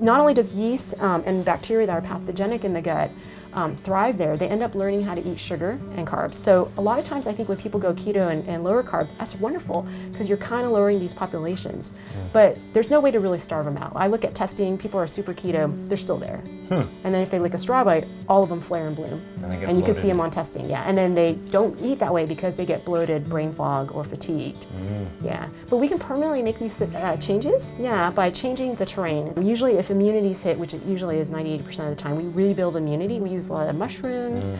Not only does yeast and bacteria that are pathogenic in the gut thrive there, they end up learning how to eat sugar and carbs. So a lot of times I think when people go keto and lower carb, that's wonderful because you're kind of lowering these populations. But there's no way to really starve them out. I look at testing, people are super keto, they're still there. And then if they lick a straw bite, all of them flare and bloom. And you can see them on testing, yeah. And then they don't eat that way because they get bloated, brain fog, or fatigued. Yeah, but we can permanently make these changes, yeah, by changing the terrain. Usually if immunity's hit, which it usually is 98% of the time, we rebuild immunity. We use a lot of mushrooms,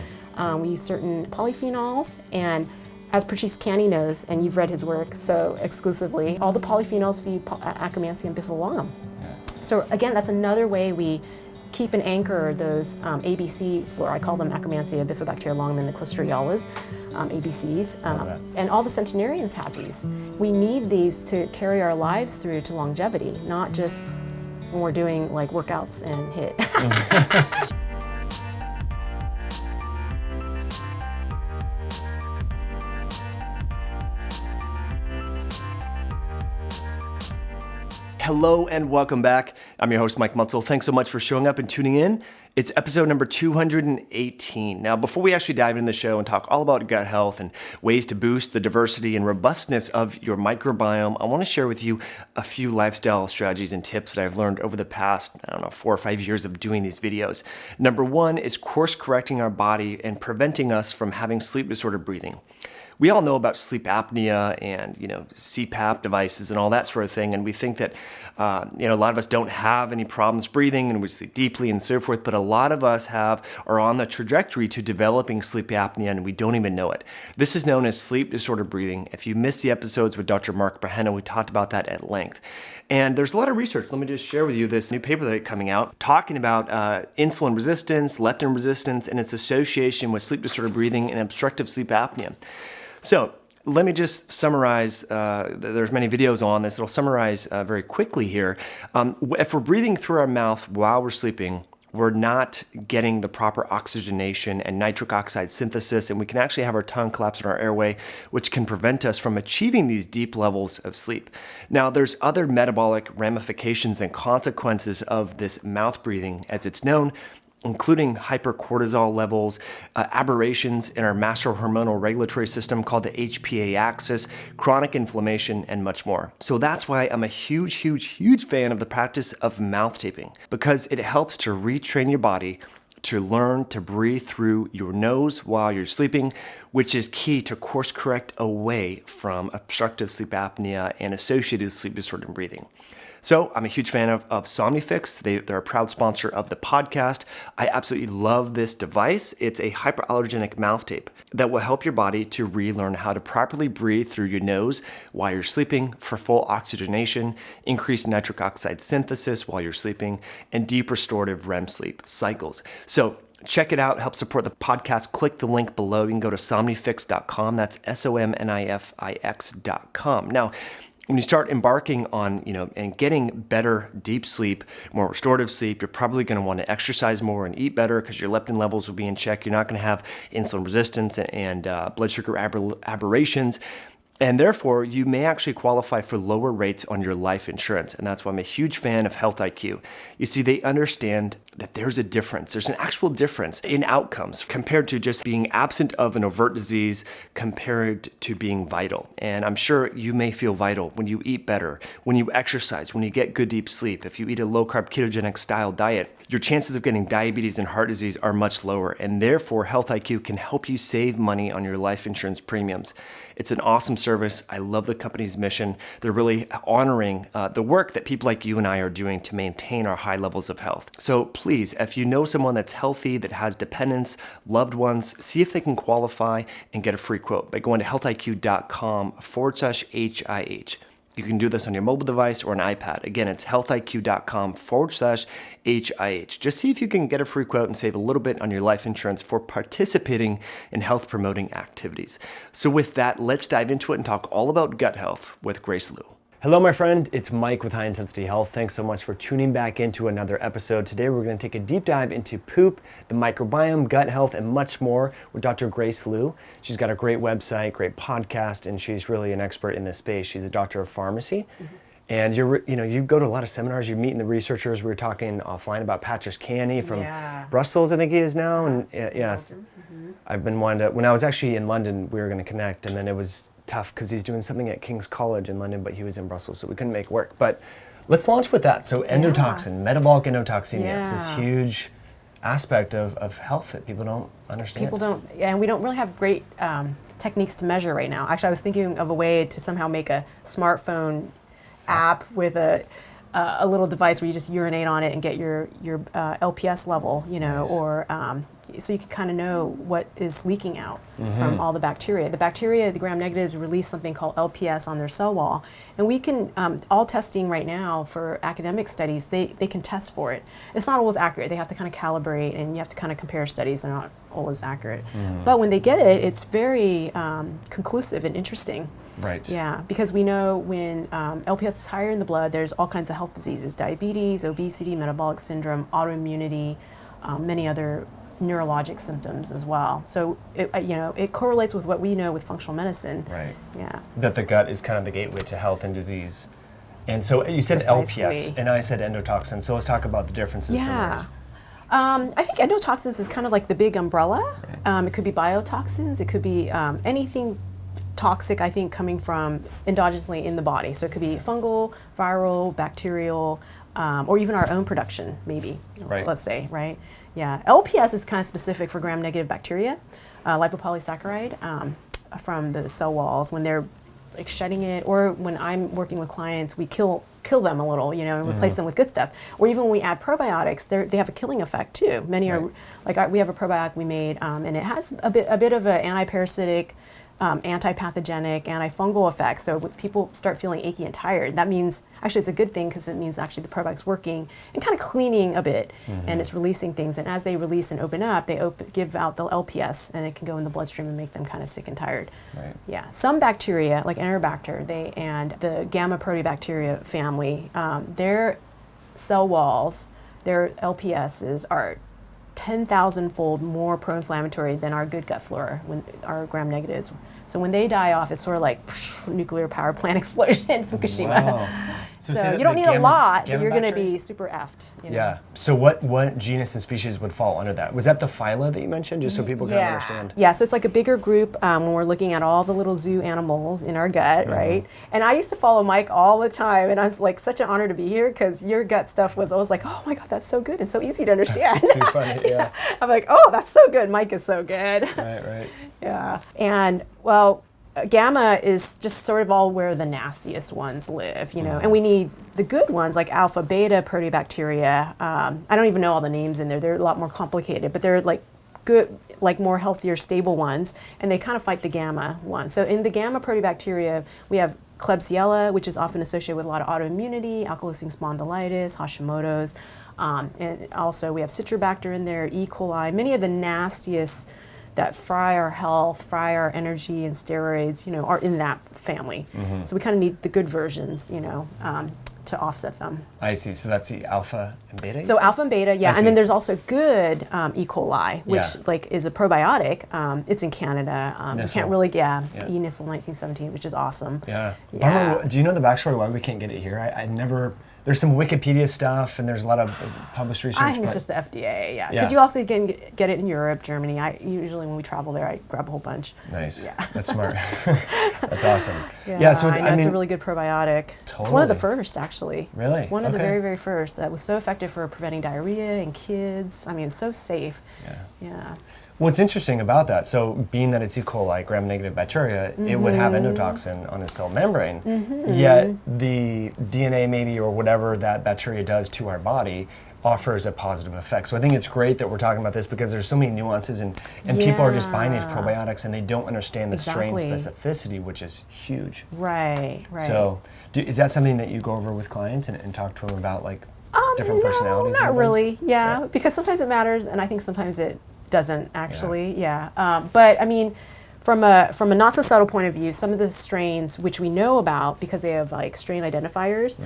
we use certain polyphenols, and as Patrice Canny knows, and you've read his work so exclusively, all the polyphenols feed Akkermansia and bifidobacterium. So again, that's another way we keep and anchor those ABC flora. I call them Akkermansia, bifidobacteria longum, and the Clostridiolas, ABCs. And all the centenarians have these. We need these to carry our lives through to longevity, not just when we're doing like workouts and HIIT. Hello and welcome back. I'm your host, Mike Mutzel. Thanks so much for showing up and tuning in. It's episode number 218. Now, before we actually dive into the show and talk all about gut health and ways to boost the diversity and robustness of your microbiome, I want to share with you a few lifestyle strategies and tips that I've learned over the past, 4 or 5 years of doing these videos. Number one is course correcting our body and preventing us from having sleep disorder breathing. We all know about sleep apnea and, CPAP devices and all that sort of thing. And we think that, a lot of us don't have any problems breathing and we sleep deeply and so forth. But a lot of us are on the trajectory to developing sleep apnea and we don't even know it. This is known as sleep disorder breathing. If you missed the episodes with Dr. Mark Bahena, we talked about that at length. And there's a lot of research. Let me just share with you this new paper that's coming out talking about insulin resistance, leptin resistance, and its association with sleep disorder breathing and obstructive sleep apnea. So let me just summarize, there's many videos on this, it'll summarize very quickly here. If we're breathing through our mouth while we're sleeping, we're not getting the proper oxygenation and nitric oxide synthesis, and we can actually have our tongue collapse in our airway, which can prevent us from achieving these deep levels of sleep. Now, there's other metabolic ramifications and consequences of this mouth breathing, as it's known, including hypercortisol levels, aberrations in our master hormonal regulatory system called the HPA axis, chronic inflammation, and much more. So that's why I'm a huge fan of the practice of mouth taping, because it helps to retrain your body to learn to breathe through your nose while you're sleeping, which is key to course correct away from obstructive sleep apnea and associated sleep disorder breathing. So I'm a huge fan of Somnifix. They're a proud sponsor of the podcast. I absolutely love this device. It's a hypoallergenic mouth tape that will help your body to relearn how to properly breathe through your nose while you're sleeping for full oxygenation, increased nitric oxide synthesis while you're sleeping, and deep restorative REM sleep cycles. So check it out, help support the podcast. Click the link below. You can go to somnifix.com. That's SOMNIFIX.com. Now, when you start embarking on, and getting better deep sleep, more restorative sleep, you're probably going to want to exercise more and eat better because your leptin levels will be in check. You're not going to have insulin resistance and blood sugar aberrations. And therefore, you may actually qualify for lower rates on your life insurance. And that's why I'm a huge fan of Health IQ. You see, they understand that there's a difference. There's an actual difference in outcomes compared to just being absent of an overt disease compared to being vital. And I'm sure you may feel vital when you eat better, when you exercise, when you get good deep sleep. If you eat a low-carb ketogenic style diet, your chances of getting diabetes and heart disease are much lower. And therefore, Health IQ can help you save money on your life insurance premiums. It's an awesome service. I love the company's mission. They're really honoring the work that people like you and I are doing to maintain our high levels of health. So please, if you know someone that's healthy, that has dependents, loved ones, see if they can qualify and get a free quote by going to healthiq.com/HIH. You can do this on your mobile device or an iPad. Again, it's healthiq.com/HIH. Just see if you can get a free quote and save a little bit on your life insurance for participating in health promoting activities. So with that, let's dive into it and talk all about gut health with Grace Liu. Hello, my friend. It's Mike with High Intensity Health. Thanks so much for tuning back into another episode. Today, we're going to take a deep dive into poop, the microbiome, gut health, and much more with Dr. Grace Liu. She's got a great website, great podcast, and she's really an expert in this space. She's a doctor of pharmacy. And you go to a lot of seminars, you're meeting the researchers. We were talking offline about Patrick Canny from Brussels, I think he is now. And yes, I've been wanting to, when I was actually in London, we were going to connect, and then it was tough because he's doing something at King's College in London, but he was in Brussels, so we couldn't make work. But let's launch with that. So endotoxin, metabolic endotoxemia, this huge aspect of health that people don't understand. People don't, and we don't really have great techniques to measure right now. Actually, I was thinking of a way to somehow make a smartphone app with a little device where you just urinate on it and get your LPS level, or so you can kind of know what is leaking out from all the bacteria. The bacteria, the gram-negatives, release something called LPS on their cell wall. And we can, all testing right now for academic studies, they can test for it. It's not always accurate. They have to kind of calibrate, and you have to kind of compare studies. They're not always accurate. But when they get it, it's very conclusive and interesting. Right. Yeah, because we know when LPS is higher in the blood, there's all kinds of health diseases: diabetes, obesity, metabolic syndrome, autoimmunity, many other neurologic symptoms as well. So it correlates with what we know with functional medicine. Right. Yeah. That the gut is kind of the gateway to health and disease. And so you said Precisely. LPS, and I said endotoxin. So let's talk about the differences. Yeah. I think endotoxins is kind of like the big umbrella. It could be biotoxins. It could be anything toxic, I think, coming from endogenously in the body. So it could be fungal, viral, bacterial, or even our own production, maybe, let's say, right? Yeah. LPS is kind of specific for gram-negative bacteria, lipopolysaccharide from the cell walls. When they're like shedding it, or when I'm working with clients, we kill them a little, and replace them with good stuff. Or even when we add probiotics, they have a killing effect too. Many are, like we have a probiotic we made, and it has a bit of an anti-parasitic, anti-pathogenic, anti-fungal effect. So when people start feeling achy and tired, that means, actually it's a good thing because it means actually the probiotic's working and kind of cleaning a bit, and it's releasing things. And as they release and open up, they give out the LPS, and it can go in the bloodstream and make them kind of sick and tired. Right. Yeah. Some bacteria, like enterobacter, and the gammaproteobacteria family, their cell walls, their LPSs are 10,000-fold more pro-inflammatory than our good gut flora, our gram-negatives. So when they die off, it's sort of like nuclear power plant explosion, Fukushima. Wow. So you don't need a lot, but you're going to be super effed. Yeah. So what genus and species would fall under that? Was that the phyla that you mentioned, just so people can understand? Yeah, so it's like a bigger group when we're looking at all the little zoo animals in our gut, right? And I used to follow Mike all the time, and I was like, such an honor to be here because your gut stuff was always like, oh my God, that's so good and so easy to understand. Too funny, yeah. I'm like, oh, that's so good. Mike is so good. Right. Yeah. And well, gamma is just sort of all where the nastiest ones live, and we need the good ones like alpha, beta proteobacteria. I don't even know all the names in there. They're a lot more complicated, but they're like good, like more healthier, stable ones, and they kind of fight the gamma ones. So in the gamma proteobacteria, we have Klebsiella, which is often associated with a lot of autoimmunity, ankylosing spondylitis, Hashimoto's, and also we have Citrobacter in there, E.coli, many of the nastiest that fry our health, fry our energy and steroids, are in that family. So we kind of need the good versions, to offset them. I see. So that's the alpha and beta? So alpha and beta, yeah. And then there's also good E. coli, which is a probiotic. It's in Canada. You can't really, E-Nissel 1917, which is awesome. Yeah. Do you know the backstory why we can't get it here? I never... There's some Wikipedia stuff, and there's a lot of published research. I think it's just the FDA, yeah. Because you also can get it in Europe, Germany. Usually when we travel there, I grab a whole bunch. Nice. Yeah. That's smart. That's awesome. So it's a really good probiotic. Totally. It's one of the first, actually. Really? One of the very, very first. That was so effective for preventing diarrhea in kids. I mean, it's so safe. Yeah. What's interesting about that, so being that it's E. coli, gram-negative bacteria, it would have endotoxin on its cell membrane, yet the DNA maybe or whatever that bacteria does to our body offers a positive effect. So I think it's great that we're talking about this because there's so many nuances and people are just buying these probiotics and they don't understand the strain specificity, which is huge. Right. So is that something that you go over with clients and talk to them about, like different personalities? No, not really, because sometimes it matters and I think sometimes it doesn't actually, but I mean, from a not so subtle point of view, some of the strains which we know about because they have like strain identifiers,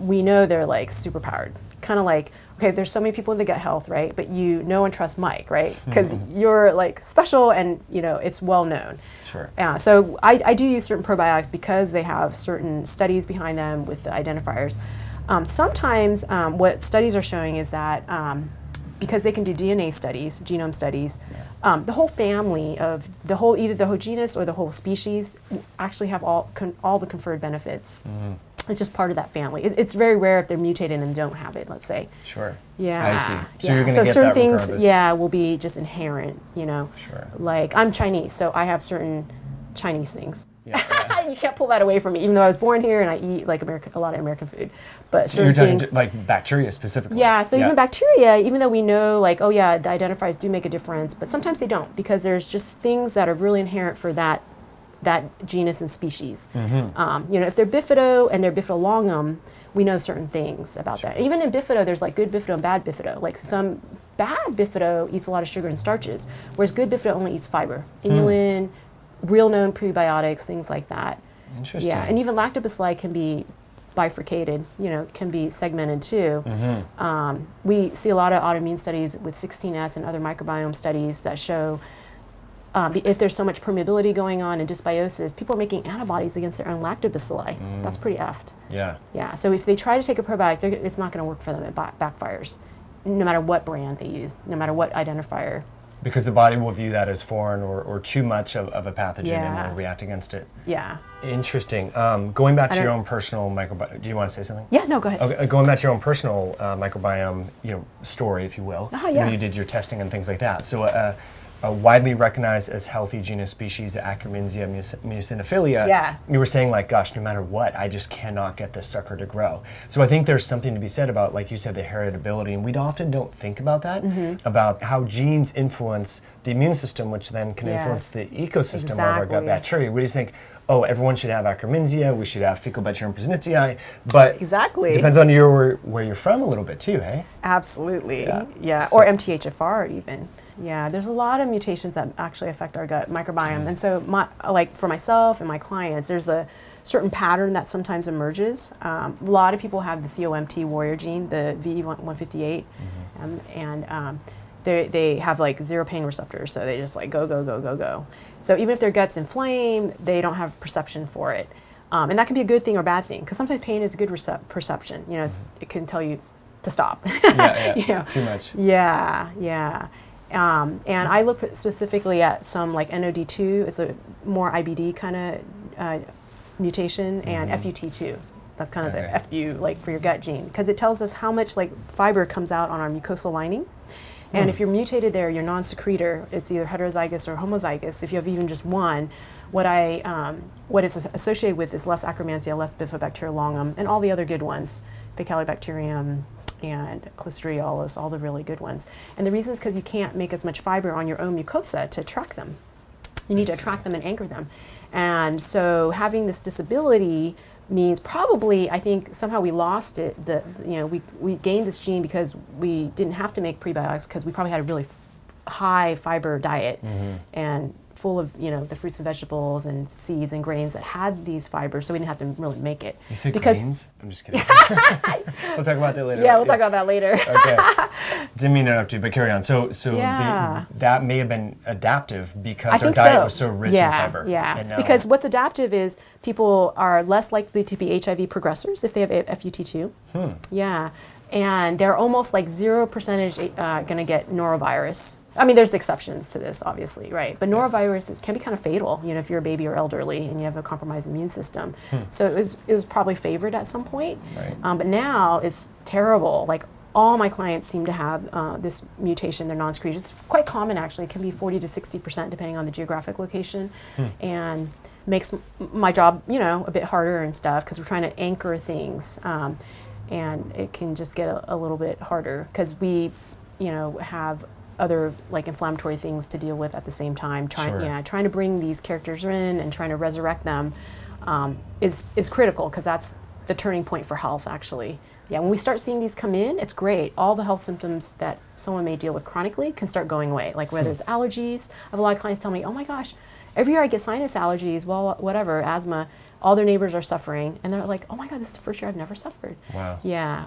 we know they're like super powered kind of like, okay, there's so many people in the gut health, right? But you know and trust Mike, right? Because you're like special and it's well known. Sure. So I do use certain probiotics because they have certain studies behind them with the identifiers. Sometimes what studies are showing is that because they can do DNA studies, genome studies, the whole family of either the whole genus or the whole species actually have all the conferred benefits. It's just part of that family. It's very rare if they're mutated and don't have it, let's say. Sure. Yeah. I see. So you're going to get certain that things, regardless. will be just inherent, Sure. Like I'm Chinese, so I have certain Chinese things. Yeah. You can't pull that away from me, even though I was born here and I eat like a lot of American food. But So you're certain talking things, like bacteria specifically. yeah, so even bacteria, even though we know like, oh yeah, the identifiers do make a difference, but sometimes they don't because there's just things that are really inherent for that genus and species. If they're bifido and they're bifidolongum, we know certain things about that. Even in bifido, there's like good bifido and bad bifido. Like some bad bifido eats a lot of sugar and starches, whereas good bifido only eats fiber, inulin, real known prebiotics, things like that. Interesting. Yeah, and even lactobacilli can be bifurcated, can be segmented too. We see a lot of autoimmune studies with 16S and other microbiome studies that show if there's so much permeability going on and dysbiosis, people are making antibodies against their own lactobacilli. That's pretty effed. Yeah. Yeah, so if they try to take a probiotic, it's not going to work for them. It backfires, no matter what brand they use, no matter what identifier. Because the body will view that as foreign or too much of a pathogen and will react against it. Yeah. Interesting. Going back to your own personal microbiome, do you want to say something? Yeah, no, go ahead. Okay, going back to your own personal microbiome, story, if you will. Yeah. When you did your testing and things like that. So, widely recognized as healthy genus species, Akkermansia muciniphilia. Yeah. You were saying like, gosh, no matter what, I just cannot get this sucker to grow. So I think there's something to be said about, like you said, the heritability, and we often don't think about that, about how genes influence the immune system, which then can influence the ecosystem of our gut bacteria. We just think, oh, everyone should have Akkermansia, we should have Faecalibacterium prausnitzii, but exactly. It depends on where you're from a little bit too, hey? Absolutely, yeah. Or MTHFR even. Yeah, there's a lot of mutations that actually affect our gut microbiome. And so for myself and my clients, there's a certain pattern that sometimes emerges. A lot of people have the COMT warrior gene, the VE158, and they have like zero pain receptors, so they just like go, go, go, go, go. So even if their gut's inflamed, they don't have perception for it. And that can be a good thing or bad thing, because sometimes pain is a good perception. It can tell you to stop. Too much. Yeah. And I look specifically at some like NOD2, it's a more IBD kind of mutation, and FUT2. That's kind of the FU, like for your gut gene, because it tells us how much like fiber comes out on our mucosal lining. And if you're mutated there, you're non-secretor. It's either heterozygous or homozygous. If you have even just one, what it's associated with is less Akkermansia, less Bifidobacteriolongum, and all the other good ones, Faecalibacterium and Clostridiolus, all the really good ones. And the reason is because you can't make as much fiber on your own mucosa to attract them. You need to attract them and anchor them. And so having this disability means probably, I think somehow we lost it. We gained this gene because we didn't have to make prebiotics, because we probably had a really high fiber diet and full of the fruits and vegetables and seeds and grains that had these fibers, so we didn't have to really make it. You say grains? I'm just kidding. We'll talk about that later. Yeah, we'll talk about that later. Okay. Didn't mean to interrupt you, but carry on. So that may have been adaptive because our diet was so rich in fiber. Yeah, because what's adaptive is people are less likely to be HIV progressors if they have FUT2. Yeah, and they're almost like 0% going to get norovirus. I mean, there's exceptions to this, obviously, right? But norovirus can be kind of fatal, if you're a baby or elderly and you have a compromised immune system. So it was probably favored at some point. Right. But now it's terrible. Like all my clients seem to have this mutation. They're non-secretor. It's quite common, actually. It can be 40 to 60% depending on the geographic location, and makes my job, a bit harder and stuff, because we're trying to anchor things, and it can just get a little bit harder because we, have other like inflammatory things to deal with at the same time. Trying to bring these characters in and trying to resurrect them is critical, because that's the turning point for health, actually. Yeah, when we start seeing these come in, it's great. All the health symptoms that someone may deal with chronically can start going away, like whether it's allergies. I have a lot of clients tell me, oh my gosh, every year I get sinus allergies, well, whatever, asthma. all their neighbors are suffering, and they're like, oh my God, this is the first year I've never suffered. Wow. Yeah,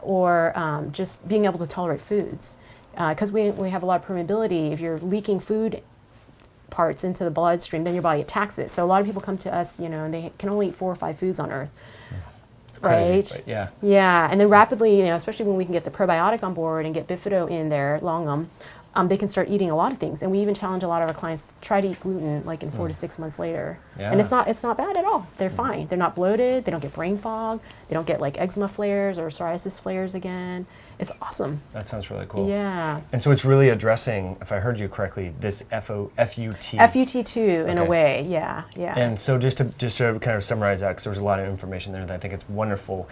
or just being able to tolerate foods. Because we have a lot of permeability. If you're leaking food parts into the bloodstream, then your body attacks it. So a lot of people come to us, and they can only eat 4 or 5 foods on Earth. Crazy, Right? but yeah. Yeah, and then rapidly, especially when we can get the probiotic on board and get bifido in there, longum, they can start eating a lot of things. And we even challenge a lot of our clients to try to eat gluten like in 4 to 6 months later. Yeah. And it's not bad at all. They're fine. They're not bloated. They don't get brain fog. They don't get like eczema flares or psoriasis flares again. It's awesome. That sounds really cool. Yeah. And so it's really addressing, if I heard you correctly, this FUT. FUT2 in a Okay. way, yeah. And so just to kind of summarize that, because there was a lot of information there that I think it's wonderful.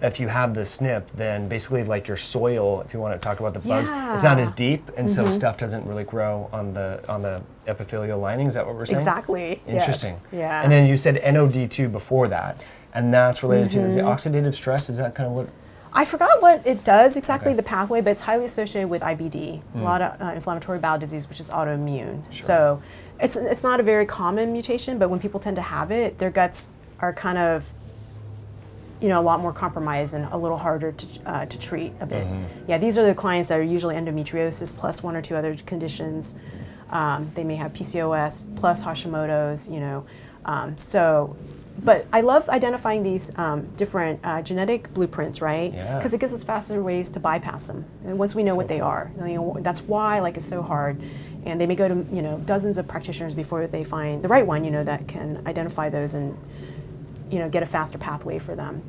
If you have the SNP, then basically like your soil, if you want to talk about the bugs, it's not as deep, and so stuff doesn't really grow on the epithelial lining. Is that what we're saying? Exactly. Interesting. Yes. Yeah. And then you said NOD2 before that, and that's related to, is it oxidative stress? Is that kind of what? I forgot what it does exactly, the pathway, but it's highly associated with IBD, a lot of inflammatory bowel disease, which is autoimmune. Sure. So it's not a very common mutation, but when people tend to have it, their guts are kind of, a lot more compromised and a little harder to treat a bit. Yeah, these are the clients that are usually endometriosis plus 1 or 2 other conditions. They may have PCOS plus Hashimoto's, But I love identifying these different genetic blueprints, right? Yeah. Because it gives us faster ways to bypass them. And once we know what they are, that's why it's so hard. And they may go to dozens of practitioners before they find the right one, that can identify those and get a faster pathway for them.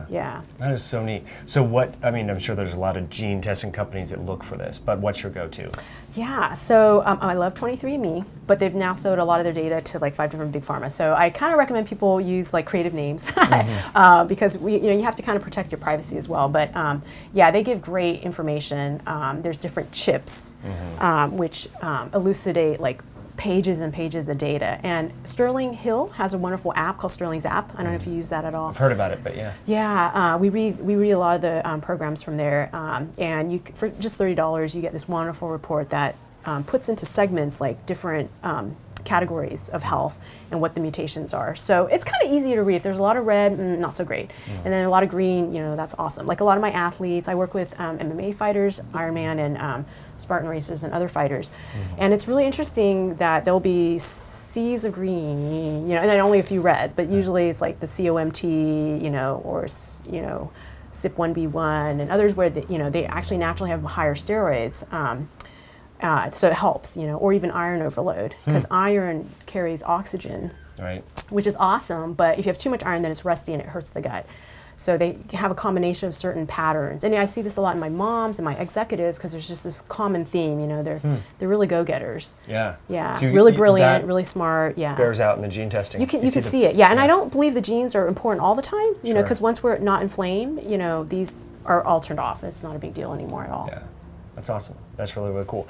Yeah. That is so neat. So I'm sure there's a lot of gene testing companies that look for this, but what's your go-to? Yeah, so I love 23andMe, but they've now sold a lot of their data to like 5 different big pharma. So I kind of recommend people use like creative names because you have to kind of protect your privacy as well. But they give great information. There's different chips which elucidate like pages and pages of data. And Sterling Hill has a wonderful app called Sterling's app. I don't know if you use that at all. I've heard about it, but yeah. Yeah, we read a lot of the programs from there, and for just $30, you get this wonderful report that puts into segments like different categories of health and what the mutations are. So it's kind of easy to read. If there's a lot of red, not so great. And then a lot of green, that's awesome. Like a lot of my athletes, I work with MMA fighters, Ironman, and Spartan racers and other fighters. And it's really interesting that there'll be seas of green, and then only a few reds, but usually it's like the COMT, or, CYP1B1 and others where, they actually naturally have higher steroids. So it helps, or even iron overload, because iron carries oxygen, Right. which is awesome, but if you have too much iron, then it's rusty and it hurts the gut. So they have a combination of certain patterns. And I see this a lot in my moms and my executives because there's just this common theme, they're really go-getters. Yeah. Yeah, So really brilliant, that really smart, yeah. bears out in the gene testing. You can see it, yeah. And I don't believe the genes are important all the time, Sure. because once we're not inflamed, these are all turned off. It's not a big deal anymore at all. Yeah. That's awesome. That's really, really cool.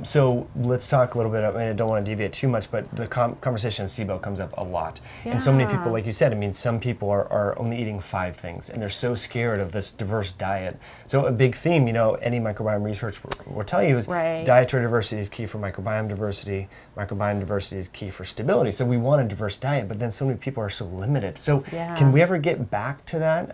So let's talk a little bit, I don't want to deviate too much, but the conversation of SIBO comes up a lot. And so many people, like you said, some people are only eating 5 things, and they're so scared of this diverse diet. So a big theme, any microbiome research will tell you is dietary diversity is key for microbiome diversity. Microbiome diversity is key for stability. So we want a diverse diet, but then so many people are so limited. So can we ever get back to that?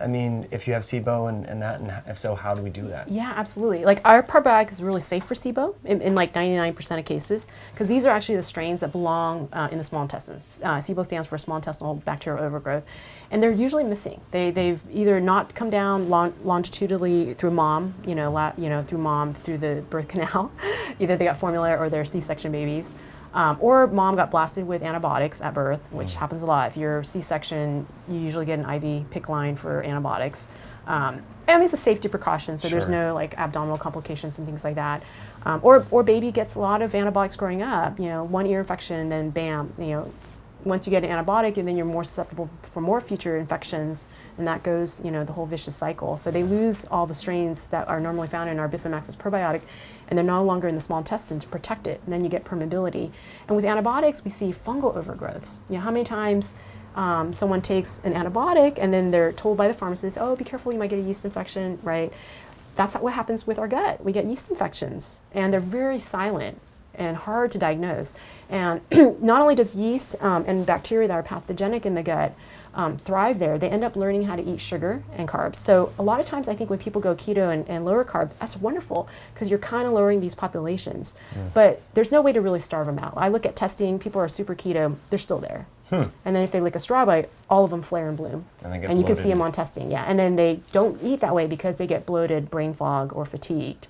If you have SIBO and that, and if so, how do we do that? Yeah, absolutely. Like our probiotic is really safe for SIBO in like 99% of cases, because these are actually the strains that belong in the small intestines. SIBO stands for small intestinal bacterial overgrowth, and they're usually missing. They've either not come down longitudinally through mom, through the birth canal. Either they got formula or they're C-section babies. Or mom got blasted with antibiotics at birth, which happens a lot. If you're C-section, you usually get an IV PICC line for antibiotics. It's a safety precaution, so there's no like abdominal complications and things like that. Or baby gets a lot of antibiotics growing up. 1 ear infection, and then bam, once you get an antibiotic, and then you're more susceptible for more future infections, and that goes, the whole vicious cycle. So they lose all the strains that are normally found in our Bifidobacterium probiotic, and they're no longer in the small intestine to protect it, and then you get permeability. And with antibiotics, we see fungal overgrowths. How many times someone takes an antibiotic and then they're told by the pharmacist, oh, be careful, you might get a yeast infection, right? That's what happens with our gut. We get yeast infections, and they're very silent. and hard to diagnose. And not only does yeast and bacteria that are pathogenic in the gut thrive there, they end up learning how to eat sugar and carbs. So a lot of times I think when people go keto and lower carb, that's wonderful because you're kind of lowering these populations. But there's no way to really starve them out. I look at testing, people are super keto, they're still there. And then if they lick a straw bite, all of them flare and bloom. And you can see them on testing, And then they don't eat that way because they get bloated, brain fog, or fatigued.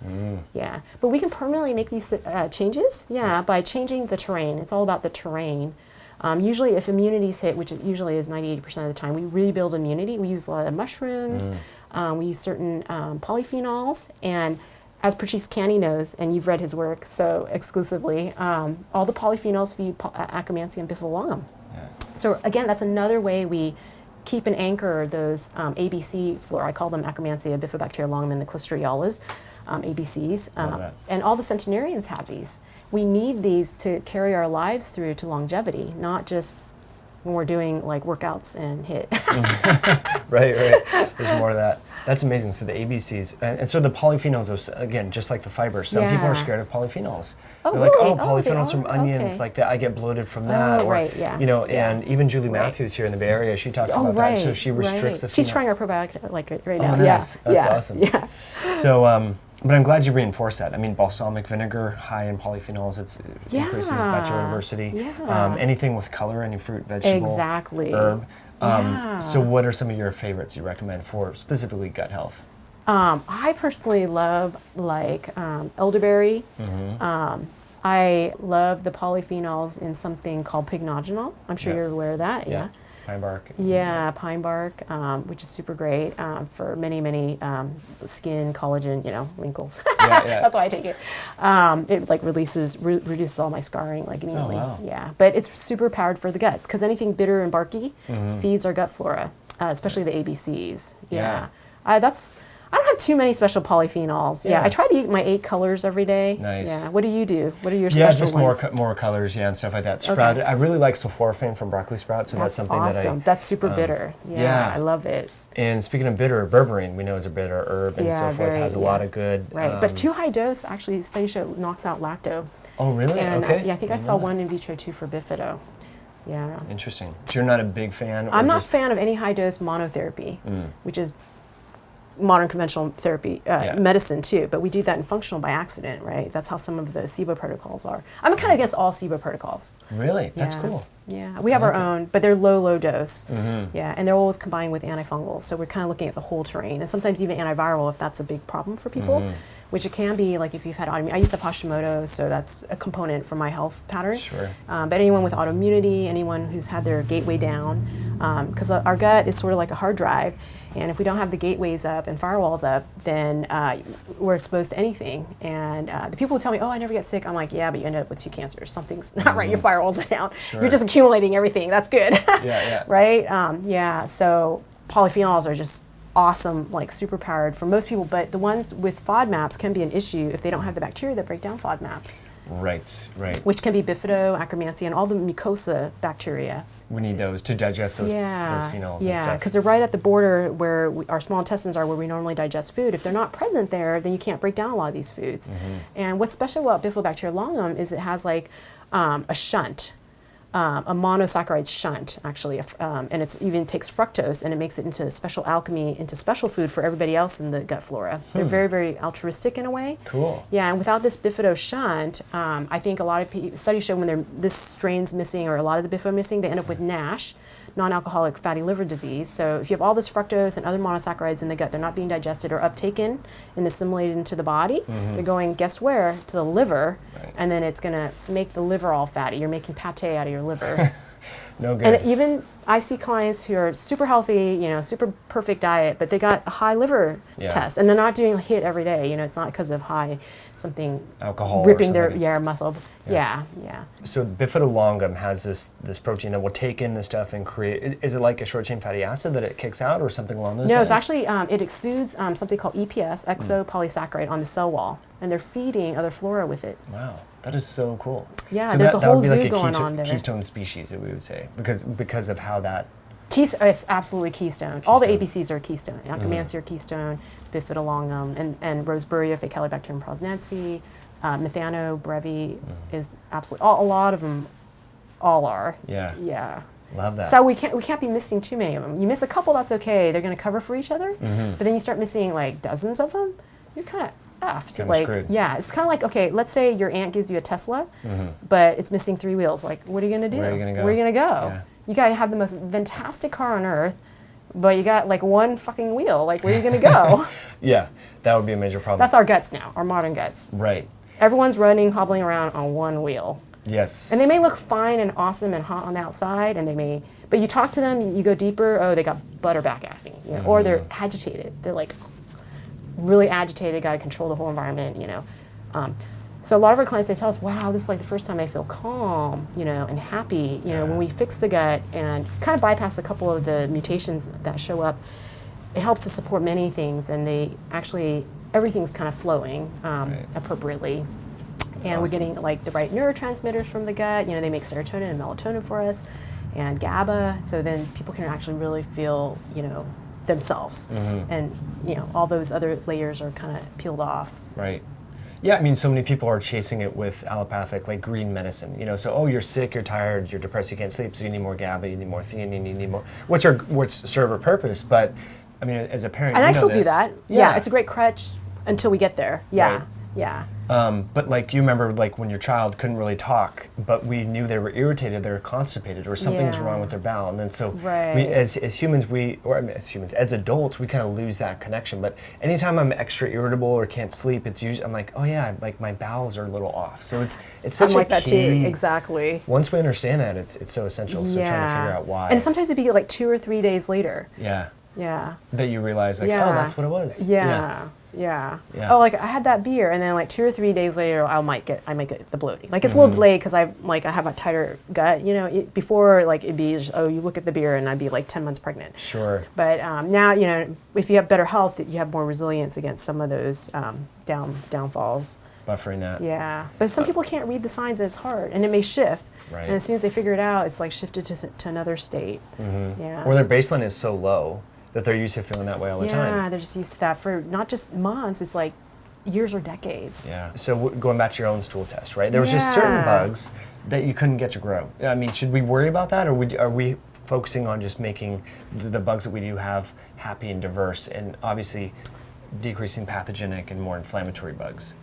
But we can permanently make these changes, by changing the terrain. It's all about the terrain. Usually if immunity's hit, which it usually is 98% of the time, we rebuild immunity. We use a lot of mushrooms. We use certain polyphenols. And as Patrice Canny knows, and you've read his work so exclusively, all the polyphenols feed Akkermansia and bifidobacterium. So again, that's another way we keep and anchor those ABC flora. I call them Akkermansia, bifidobacteria longum, and the Clostridiolas, ABCs. And all the centenarians have these. We need these to carry our lives through to longevity, not just when we're doing like workouts and HIIT. Right. There's more of that. That's amazing. So the ABCs, and so the polyphenols, are, again, just like the fibers. Some people are scared of polyphenols. Oh, They're really? like, polyphenols from onions, like that. I get bloated from that. And even Julie Matthews here in the Bay Area, she talks about that. So she restricts the. She's trying our probiotic like right now. Nice. That's awesome. So, but I'm glad you reinforced that. I mean, balsamic vinegar, high in polyphenols, it increases bacterial diversity. Anything with color, any fruit, vegetable, herb. So what are some of your favorites you recommend for specifically gut health? I personally love like elderberry. I love the polyphenols in something called pycnogenol. I'm sure you're aware of that. Pine bark. Pine bark, which is super great for many skin, collagen, wrinkles. That's why I take it. It like reduces all my scarring like immediately. But it's super powered for the guts because anything bitter and barky feeds our gut flora, especially the ABCs. I don't have too many special polyphenols. I try to eat my 8 colors every day. Nice. What do you do? What are your special ones? Just more colors, and stuff like that. Sprouted. I really like sulforaphane from broccoli sprouts, so that's something awesome. That's super bitter. I love it. And speaking of bitter, berberine, we know is a bitter herb and so forth, has a lot of good. But too high dose, actually, studies show knocks out lacto. Oh, really? And, okay. I think I saw one in vitro too for bifido. Interesting. So you're not a big fan? I'm not a fan of any high dose monotherapy, which is modern conventional therapy, medicine too, but we do that in functional by accident, right? That's how some of the SIBO protocols are. I'm kind of against all SIBO protocols. Really? That's cool. We have our own, but they're low dose. And they're always combined with antifungals, so we're kind of looking at the whole terrain, and sometimes even antiviral if that's a big problem for people, which it can be, like if you've had autoimmune. I used to have Hashimoto, so that's a component for my health pattern. But anyone with autoimmunity, anyone who's had their gateway down, because our gut is sort of like a hard drive, and if we don't have the gateways up and firewalls up, then we're exposed to anything. And the people who tell me, I never get sick, I'm like, but you end up with 2 cancers. Something's not right, your firewalls are down. You're just accumulating everything, that's good. Right? So polyphenols are just awesome, like super powered for most people, but the ones with FODMAPs can be an issue if they don't have the bacteria that break down FODMAPs. Right. Which can be bifido, Akkermansia, and all the mucosa bacteria. We need those to digest those phenols and stuff. Because they're right at the border where our small intestines are, where we normally digest food. If they're not present there, then you can't break down a lot of these foods. And what's special about bifidobacteria longum is it has like a shunt. A monosaccharide shunt, actually, and it even takes fructose and it makes it into special alchemy, into special food for everybody else in the gut flora. They're very, very altruistic in a way. Cool. And without this bifido shunt, I think a lot of studies show when this strain's missing or a lot of the bifido missing, they end up with NASH, non-alcoholic fatty liver disease. So if you have all this fructose and other monosaccharides in the gut, they're not being digested or uptaken and assimilated into the body. They're going, guess where? To the liver, and then it's going to make the liver all fatty. You're making pate out of your liver. No good. And even I see clients who are super healthy, super perfect diet, but they got a high liver test, and they're not doing HIIT every day. It's not because of something alcohol ripping their muscle. So bifidolongum has this protein that will take in the stuff and create. Is it like a short chain fatty acid that it kicks out, or something along those lines? No, it's actually it exudes something called EPS, exopolysaccharide, on the cell wall, and they're feeding other flora with it. Wow. That is so cool. Yeah, so there's a whole zoo like going on there. Keystone species, we would say, because of how that. It's absolutely keystone. All the ABCs are keystone. Akkermansia are keystone, bifidolongum, and Roseburia, Faecalibacterium prausnitzii, Methano, Brevi is absolutely, a lot of them all are. Yeah. Yeah. Love that. So we can't be missing too many of them. You miss a couple, that's okay. They're going to cover for each other. But then you start missing like dozens of them, you're kind of effed. Kinda like, screwed. yeah, it's kind of like, okay, let's say your aunt gives you a Tesla, but it's missing 3 wheels. Like, what are you going to do? Where are you gonna go? Where are you going to go? Yeah. You got to have the most fantastic car on earth, but you got like one fucking wheel. Like, where are you going to go? Yeah, that would be a major problem. That's our guts now, our modern guts. Right. Everyone's running, hobbling around on one wheel. Yes. And they may look fine and awesome and hot on the outside, and they may, but you talk to them, you go deeper, oh, they got butterback acne, you know, or they're agitated. They're like really agitated, got to control the whole environment, you know. So a lot of our clients, they tell us, wow, this is like the first time I feel calm, you know, and happy, you know, when we fix the gut and kind of bypass a couple of the mutations that show up. It helps to support many things, and they actually, everything's kind of flowing appropriately. And we're getting like the right neurotransmitters from the gut. You know, they make serotonin and melatonin for us, and GABA. So then people can actually really feel, you know, themselves, and you know, all those other layers are kind of peeled off. Right. Yeah, I mean, so many people are chasing it with allopathic, like green medicine. You know, so you're sick, you're tired, you're depressed, you can't sleep, so you need more GABA, you need more theanine, you need more, which serve a purpose. But I mean, as a parent, And you I know still do this. that. Yeah, it's a great crutch until we get there. Yeah, Right. yeah. But like you remember, like when your child couldn't really talk, but we knew they were irritated, they were constipated, or something's Yeah. wrong with their bowel, and then so Right. we, as humans, as adults, we kind of lose that connection. But anytime I'm extra irritable or can't sleep, it's usually I'm like, oh yeah, like my bowels are a little off. So it's such I'm a like that too. key- Exactly. Once we understand that, it's so essential. So trying to figure out why. And sometimes it'd be like 2 or 3 days later. Yeah. Yeah. That you realize, like, Yeah. oh, that's what it was. Yeah. Yeah. Oh, like I had that beer, and then like 2 or 3 days later, I might get the bloating. Like it's a little delayed because I have a tighter gut. You know, before like it'd be just, oh, you look at the beer, and I'd be like 10 months pregnant. Sure. But now, you know, if you have better health, you have more resilience against some of those downfalls. Buffering that. Yeah. But some people can't read the signs, and it's hard, and it may shift. Right. And as soon as they figure it out, it's like shifted to another state. Yeah. Or their baseline is so low that they're used to feeling that way all the time. Yeah, they're just used to that for not just months, it's like years or decades. Yeah. So going back to your own stool test, right? There was just certain bugs that you couldn't get to grow. I mean, should we worry about that, or are we focusing on just making the bugs that we do have happy and diverse, and obviously decreasing pathogenic and more inflammatory bugs?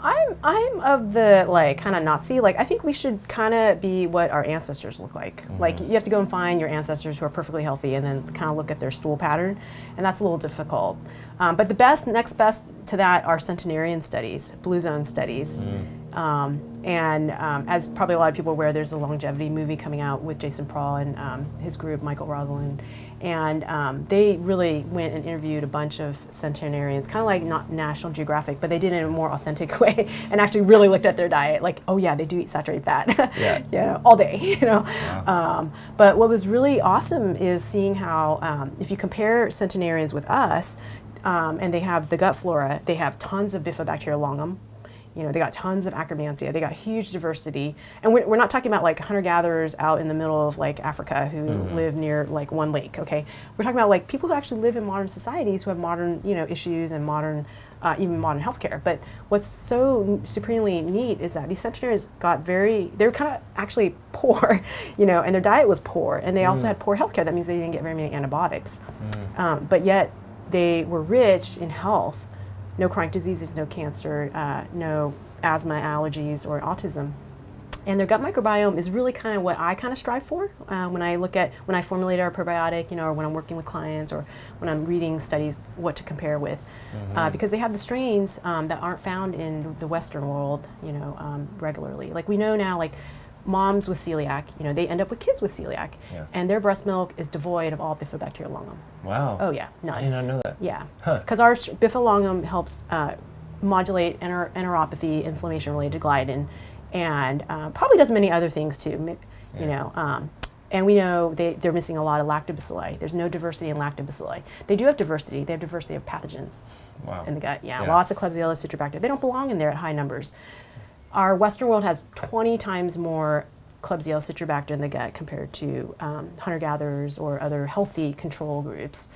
I'm of the like kind of Nazi. Like I think we should kind of be what our ancestors look like. Like you have to go and find your ancestors who are perfectly healthy, and then kind of look at their stool pattern, and that's a little difficult. But the next best to that are Centenarian studies, blue zone studies. As probably a lot of people are aware, there's a longevity movie coming out with Jason Prahl and his group, Michael Rosalind. And they really went and interviewed a bunch of centenarians, kind of like not National Geographic, but they did it in a more authentic way, and actually really looked at their diet. Like, oh yeah, they do eat saturated fat, you know, all day, you know. Wow. But what was really awesome is seeing how if you compare centenarians with us, and they have the gut flora, they have tons of Bifidobacteria longum. You know, they got tons of Akkermansia. They got huge diversity. And we're not talking about like hunter-gatherers out in the middle of like Africa who live near like one lake, okay? We're talking about like people who actually live in modern societies who have modern, you know, issues and modern, even modern healthcare. But what's so supremely neat is that these centenarians they were kind of actually poor, you know, and their diet was poor. And they also had poor healthcare. That means they didn't get very many antibiotics. But yet they were rich in health. No chronic diseases, no cancer, no asthma, allergies, or autism. And their gut microbiome is really kind of what I kind of strive for when I formulate our probiotic, you know, or when I'm working with clients, or when I'm reading studies, what to compare with. Because they have the strains that aren't found in the Western world, you know, regularly. Like we know now, like moms with celiac, you know, they end up with kids with celiac, and their breast milk is devoid of all Bifidobacteria longum. Wow. Oh yeah, none. I did not know that. Yeah, because our Bifidobacterium helps modulate enteropathy, inflammation-related gliadin, and probably does many other things too. You know, and we know they're missing a lot of lactobacilli. There's no diversity in lactobacilli. They do have diversity. They have diversity of pathogens in the gut. Yeah, lots of Klebsiella, Citrobacter. They don't belong in there at high numbers. Our Western world has 20 times more Klebsiella citrobacter in the gut compared to hunter-gatherers or other healthy control groups.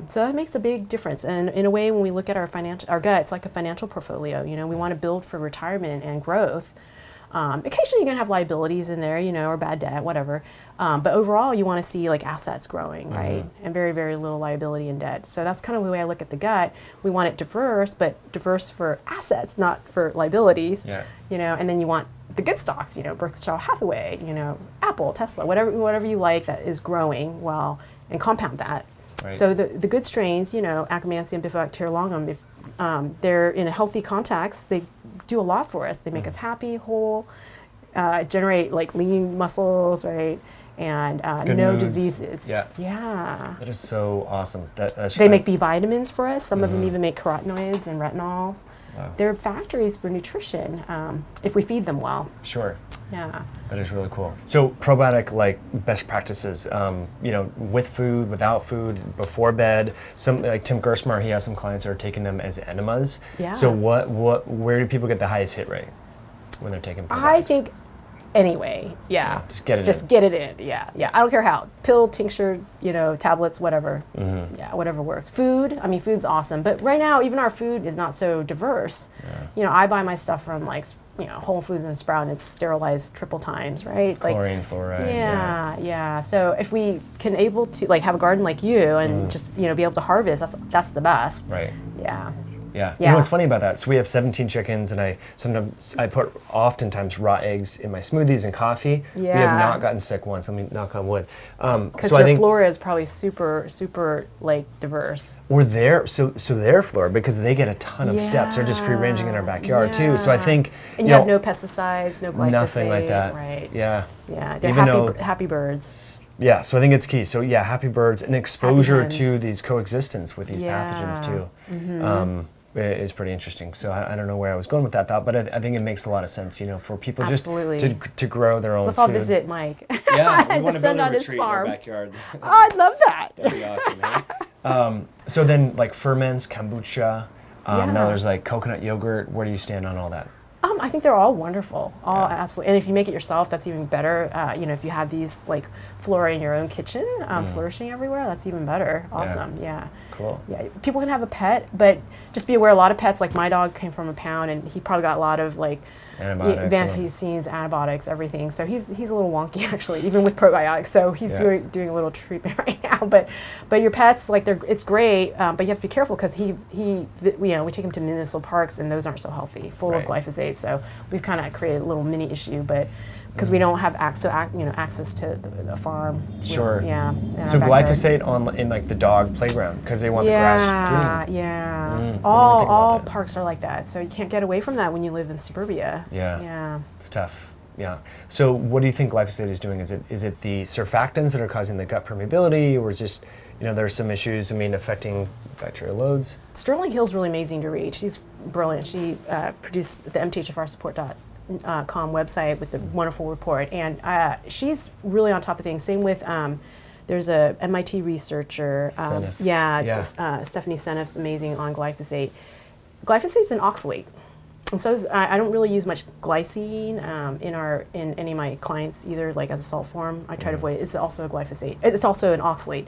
So that makes a big difference. And in a way, when we look at our gut, it's like a financial portfolio. You know, we want to build for retirement and growth. Occasionally you're going to have liabilities in there, you know, or bad debt, whatever. But overall, you want to see like assets growing, right? And very, very little liability and debt. So that's kind of the way I look at the gut. We want it diverse, but diverse for assets, not for liabilities. You know, and then you want the good stocks, you know, Berkshire Hathaway, you know, Apple, Tesla, whatever you like that is growing well, and compound that. So the good strains, you know, Akkermansia, Bifidobacteria longum, if they're in a healthy context, they do a lot for us. They make us happy, whole, generate like lean muscles, right? And no diseases. Yeah. That is so awesome. They make B vitamins for us. Some of them even make carotenoids and retinols. They're factories for nutrition if we feed them well. Yeah. That is really cool. So probiotic like best practices, you know, with food, without food, before bed. Some like Tim Gersmar, he has some clients that are taking them as enemas. So where do people get the highest hit rate when they're taking probiotics? I think anyway, just get it in. Just get it in, yeah. I don't care how. Pill, tincture, you know, tablets, whatever. Yeah, whatever works. Food, I mean, food's awesome. But right now, even our food is not so diverse. You know, I buy my stuff from like, you know, Whole Foods and Sprout, and it's sterilized triple times, right? Chlorine, fluoride. Yeah. So if we can able to like have a garden like you and just, you know, be able to harvest, that's the best. Yeah. You know what's funny about that? So we have 17 chickens, and I put oftentimes raw eggs in my smoothies and coffee. We have not gotten sick once. I mean, knock on wood. Because your flora is probably super like diverse. Or their flora, because they get a ton of steps. They're just free ranging in our backyard too. So I think and you have no pesticides, no glyphosate, nothing like that. Right? Yeah. They're happy birds. Yeah, so I think it's key. So yeah, happy birds and exposure to these coexistence with these pathogens too. Is pretty interesting. So I don't know where I was going with that thought, but I think it makes a lot of sense, you know, for people just to grow their own Let's food. all visit Mike. Yeah, we want to build a retreat retreat in our backyard. Oh, I'd love that. That'd be awesome, right? So then like ferments, kombucha, now there's like coconut yogurt. Where do you stand on all that? I think they're all wonderful, absolutely. And if you make it yourself, that's even better. You know, if you have these like flora in your own kitchen, flourishing everywhere, that's even better. Awesome, yeah. Cool. Yeah, people can have a pet, but just be aware. A lot of pets, like my dog, came from a pound, and he probably got a lot of like vaccines, antibiotics, everything. So he's a little wonky actually, even with probiotics. So he's doing a little treatment right now. But your pets, like it's great, but you have to be careful because he you know, we take him to municipal parks, and those aren't so healthy, full of glyphosate. So we've kind of created a little mini issue, but because we don't have access to the farm. Sure. So glyphosate in like the dog playground because they want the grass green. All parks are like that. So you can't get away from that when you live in suburbia. It's tough. So what do you think glyphosate is doing? Is it the surfactants that are causing the gut permeability, or is just, you know, there's some issues, affecting bacterial loads? Sterling Hill's really amazing to read. She's brilliant. She produced the MTHFRsupport.com website with a wonderful report, and she's really on top of things. Same with there's a MIT researcher, Stephanie Seneff's amazing on glyphosate. Glyphosate's an oxalate, and so I don't really use much glycine in any of my clients either, like as a salt form. I try to avoid it. It's also a glyphosate. It's also an oxalate.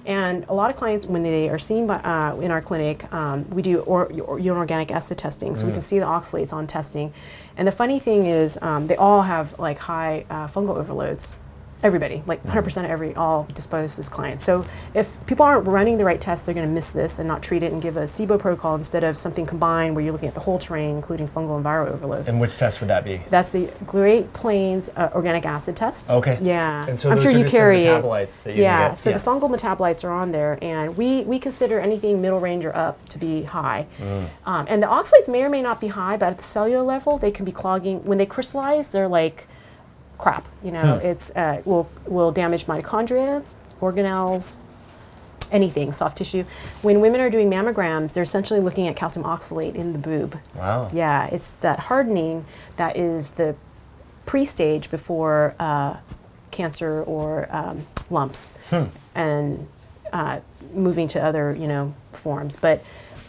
And a lot of clients, when they are seen by, in our clinic, we do urine organic acid testing, so we can see the oxalates on testing. And the funny thing is, they all have like high fungal overloads. Everybody, like 100% all disposed clients. So if people aren't running the right test, they're going to miss this and not treat it and give a SIBO protocol instead of something combined where you're looking at the whole terrain, including fungal and viral overloads. And which test would that be? That's the Great Plains organic acid test. Okay. Yeah. And so I'm those sure are you just carry some metabolites that you can get. So the fungal metabolites are on there, and we consider anything middle range or up to be high. And the oxalates may or may not be high, but at the cellular level, they can be clogging. When they crystallize, they're like crap, you know. It's will damage mitochondria, organelles, anything, soft tissue. When women are doing mammograms, they're essentially looking at calcium oxalate in the boob. Wow. Yeah, it's that hardening that is the pre-stage before cancer or lumps and moving to other, you know, forms. But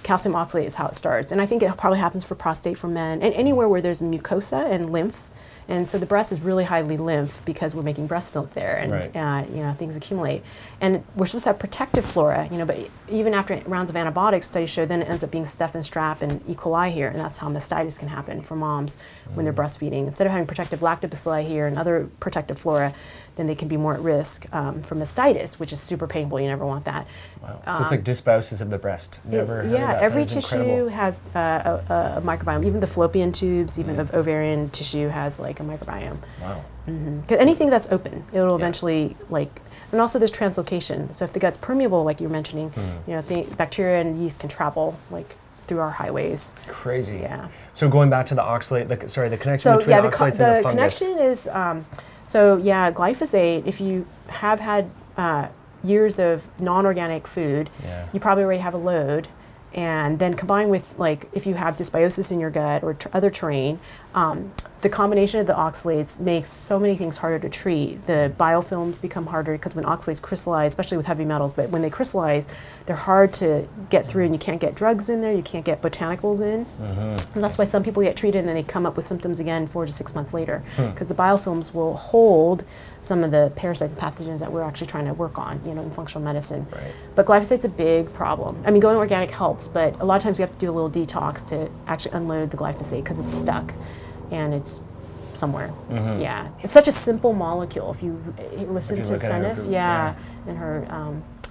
calcium oxalate is how it starts, and I think it probably happens for prostate for men and anywhere where there's mucosa and lymph And so the breast is really highly lymph because we're making breast milk there, and Right. things accumulate. And we're supposed to have protective flora, but even after rounds of antibiotics, studies show then it ends up being staph and strap and E. coli here, and that's how mastitis can happen for moms when they're breastfeeding. Instead of having protective lactobacilli here and other protective flora, then they can be more at risk for mastitis, which is super painful. You never want that. Wow. So it's like dysbiosis of the breast. Never heard of that. Every That is tissue incredible. has a microbiome. Even the fallopian tubes, even of ovarian tissue, has like a microbiome. Wow. 'Cause anything that's open, it'll eventually and also there's translocation. So if the gut's permeable, like you're mentioning, bacteria and yeast can travel through our highways. Crazy. Yeah. So going back to the oxalate, the connection So between the oxalates and the fungus. connection is glyphosate. If you have had years of non-organic food, you probably already have a load. And then combined with if you have dysbiosis in your gut or other terrain, the combination of the oxalates makes so many things harder to treat. The biofilms become harder because when oxalates crystallize, especially with heavy metals, but when they crystallize, they're hard to get through, and you can't get drugs in there, you can't get botanicals in. And that's why some people get treated and then they come up with symptoms again 4 to 6 months later, because the biofilms will hold some of the parasites and pathogens that we're actually trying to work on, in functional medicine. Right. But glyphosate's a big problem. I mean, going organic helps, but a lot of times you have to do a little detox to actually unload the glyphosate because it's stuck and it's somewhere. Yeah, it's such a simple molecule. If you listen to look at her, Senef, and her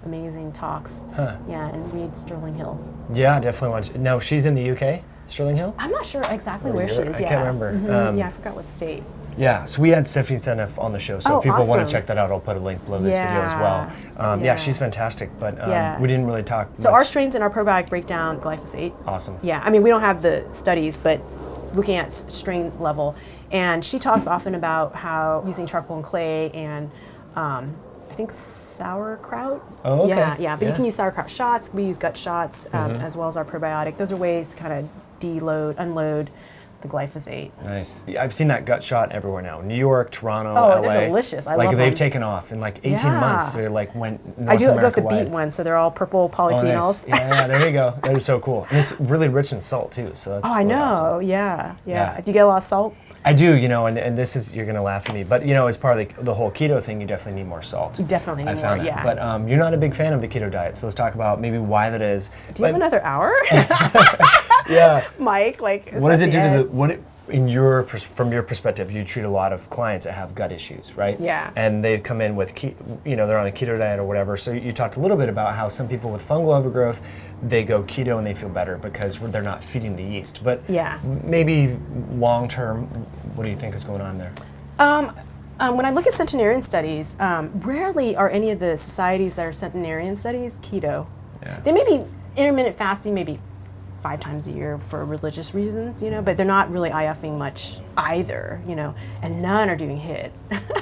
amazing talks, and read Sterling Hill. Yeah, definitely want to. No, she's in the UK, Sterling Hill? I'm not sure exactly Or where she Europe? is. I Yeah, can't remember. I forgot what state. Yeah, so we had Stephanie Senef on the show, so Oh, if people want awesome. to check that out, I'll put a link below this video as well. Yeah, she's fantastic, but we didn't really talk So much. our strains in our probiotic break down glyphosate. Awesome. Yeah, I mean, we don't have the studies, but looking at strain level. And she talks often about how using charcoal and clay and I think sauerkraut. Oh, okay. Yeah, but you can use sauerkraut shots. We use gut shots as well as our probiotic. Those are ways to kind of unload the glyphosate. Nice. Yeah, I've seen that gut shot everywhere now. New York, Toronto, Oh, LA. they're delicious. I like love they've them. taken off in 18 Yeah. months. They're went North I do go with America the wide. beet one, so they're all purple Oh, polyphenols. nice. Yeah, there you go. They're so cool. And it's really rich in salt too, so that's Oh, I really know. awesome. Yeah. Yeah. Do you get a lot of salt? I do, and this is, you're going to laugh at me, but as part of the whole keto thing, you definitely need more salt. You definitely need I found more, that. yeah. But you're not a big fan of the keto diet, so let's talk about maybe why that is. Do you have another hour? Yeah. Mike, What does it do to from your perspective, you treat a lot of clients that have gut issues, right? Yeah. And they come in with, they're on a keto diet or whatever. So you talked a little bit about how some people with fungal overgrowth, they go keto and they feel better because they're not feeding the yeast. But maybe long term, what do you think is going on there? When I look at centenarian studies, rarely are any of the societies that are centenarian studies keto. Yeah. They may be intermittent fasting, maybe 5 times a year for religious reasons, but they're not really IFing much either, and none are doing HIIT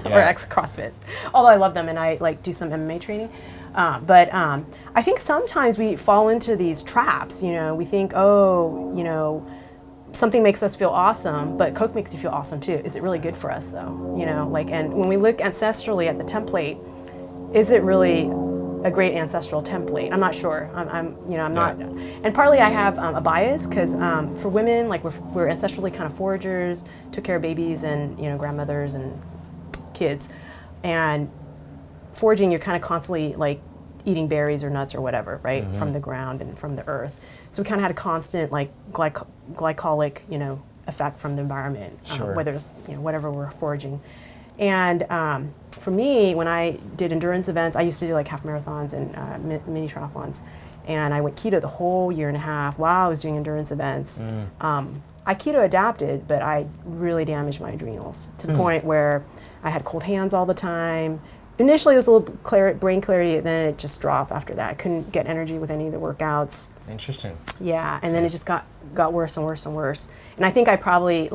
or CrossFit. Although I love them and I do some MMA training. But I think sometimes we fall into these traps, we think, something makes us feel awesome, but Coke makes you feel awesome too. Is it really good for us though? And when we look ancestrally at the template, is it really a great ancestral template? I'm not sure. I'm not. And partly I have a bias because for women, we're ancestrally kind of foragers, took care of babies and grandmothers and kids, and foraging, you're kind of constantly eating berries or nuts or whatever, right, from the ground and from the earth. So we kind of had a constant glycolic, effect from the environment, whether it's whatever we're foraging. And for me, when I did endurance events, I used to do half marathons and mini triathlons, and I went keto the whole year and a half while I was doing endurance events. I keto adapted, but I really damaged my adrenals to the point where I had cold hands all the time. Initially, it was a little brain clarity, then it just dropped after that. I couldn't get energy with any of the workouts. Interesting. Yeah, and then it just got worse and worse and worse. And I think I probably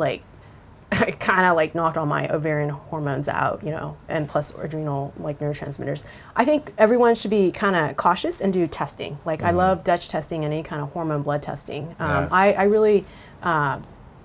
I kind of knocked all my ovarian hormones out, and plus adrenal neurotransmitters. I think everyone should be kind of cautious and do testing. I love Dutch testing and any kind of hormone blood testing. I really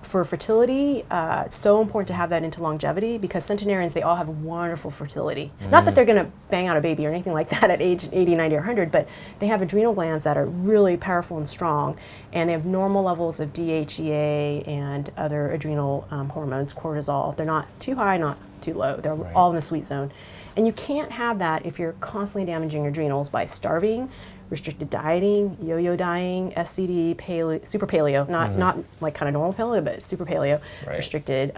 for fertility, it's so important to have that into longevity because centenarians, they all have wonderful fertility. Not that they're going to bang out a baby or anything like that at age 80, 90, or 100, but they have adrenal glands that are really powerful and strong, and they have normal levels of DHEA and other adrenal hormones, cortisol. They're not too high, not too low. They're all in the sweet zone. And you can't have that if you're constantly damaging your adrenals by starving, restricted dieting, yo-yo dieting, SCD, paleo, super paleo, not like kind of normal paleo, but super paleo, restricted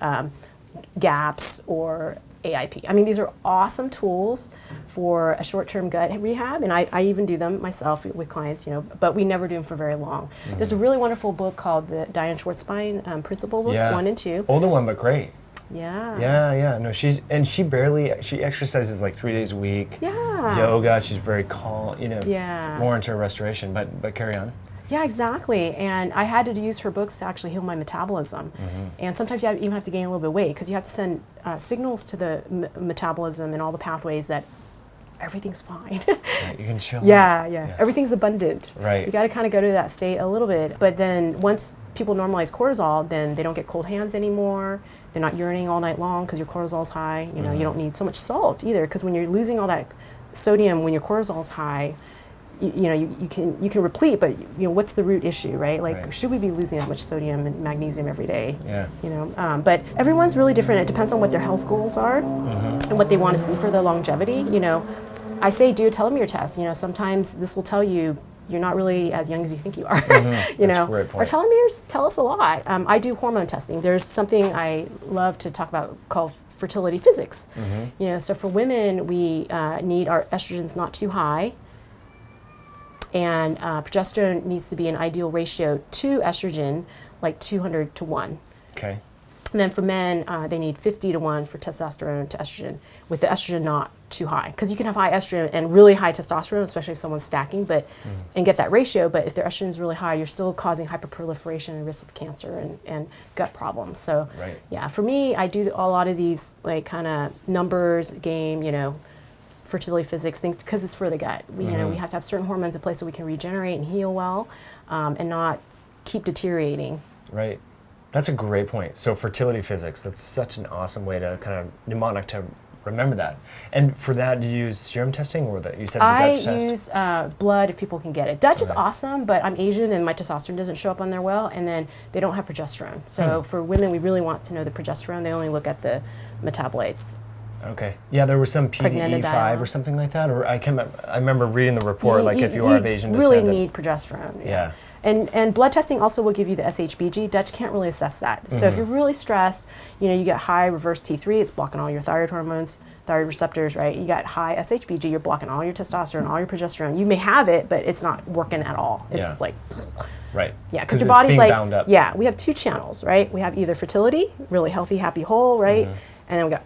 GAPS or AIP. I mean, these are awesome tools for a short-term gut rehab, and I even do them myself with clients, you know, but we never do them for very long. There's a really wonderful book called the Schwarzbein Principle book, 1 and 2. Older one, but great. Yeah. Yeah. No, she exercises like 3 days a week. Yeah. Yoga, she's very calm, you know, Yeah. more into her restoration, but carry on. Yeah, exactly. And I had to use her books to actually heal my metabolism. And sometimes you even have to gain a little bit of weight because you have to send signals to the metabolism and all the pathways that everything's fine. Right, you can chill. Yeah. Everything's abundant. Right. You got to kind of go to that state a little bit. But then once people normalize cortisol, then they don't get cold hands anymore. They're not urinating all night long because your cortisol's high. You know, you don't need so much salt either because when you're losing all that sodium when your cortisol's high, you can replete, but you know what's the root issue, right? Like, should we be losing that much sodium and magnesium every day? Yeah. You know, but everyone's really different. It depends on what their health goals are and what they want to see for their longevity. You know, I say do a telomere test. You know, sometimes this will tell you you're not really as young as you think you are. You know, a great point. Our telomeres tell us a lot. I do hormone testing. There's something I love to talk about called fertility physics. You know, so for women, we need our estrogens not too high. And progesterone needs to be an ideal ratio to estrogen, like 200 to 1. Okay. And then for men, they need 50 to 1 for testosterone to estrogen, with the estrogen not too high. Because you can have high estrogen and really high testosterone, especially if someone's stacking, and get that ratio. But if their estrogen is really high, you're still causing hyperproliferation and risk of cancer and gut problems. So, yeah, for me, I do a lot of these like kind of numbers game, you know, fertility physics things because it's for the gut. You know, we have to have certain hormones in place so we can regenerate and heal well, and not keep deteriorating. Right. That's a great point. So fertility physics, that's such an awesome way to kind of mnemonic to remember that. And for that, do you use serum testing or you said the Dutch test? I use blood if people can get it. Dutch is awesome, but I'm Asian and my testosterone doesn't show up on there well, and then they don't have progesterone. So for women, we really want to know the progesterone. They only look at the metabolites. Okay. Yeah, there was some PDE5 or something like that, or I remember reading the report, like if you are of Asian descent. You really need progesterone. Yeah. And blood testing also will give you the SHBG. Dutch can't really assess that. So if you're really stressed, you know, you get high reverse T3, it's blocking all your thyroid hormones, thyroid receptors, right? You got high SHBG, you're blocking all your testosterone, all your progesterone. You may have it, but it's not working at all. It's like... Right. Yeah, because your body's like... Yeah, we have 2 channels, right? We have either fertility, really healthy, happy, whole, right? And then we got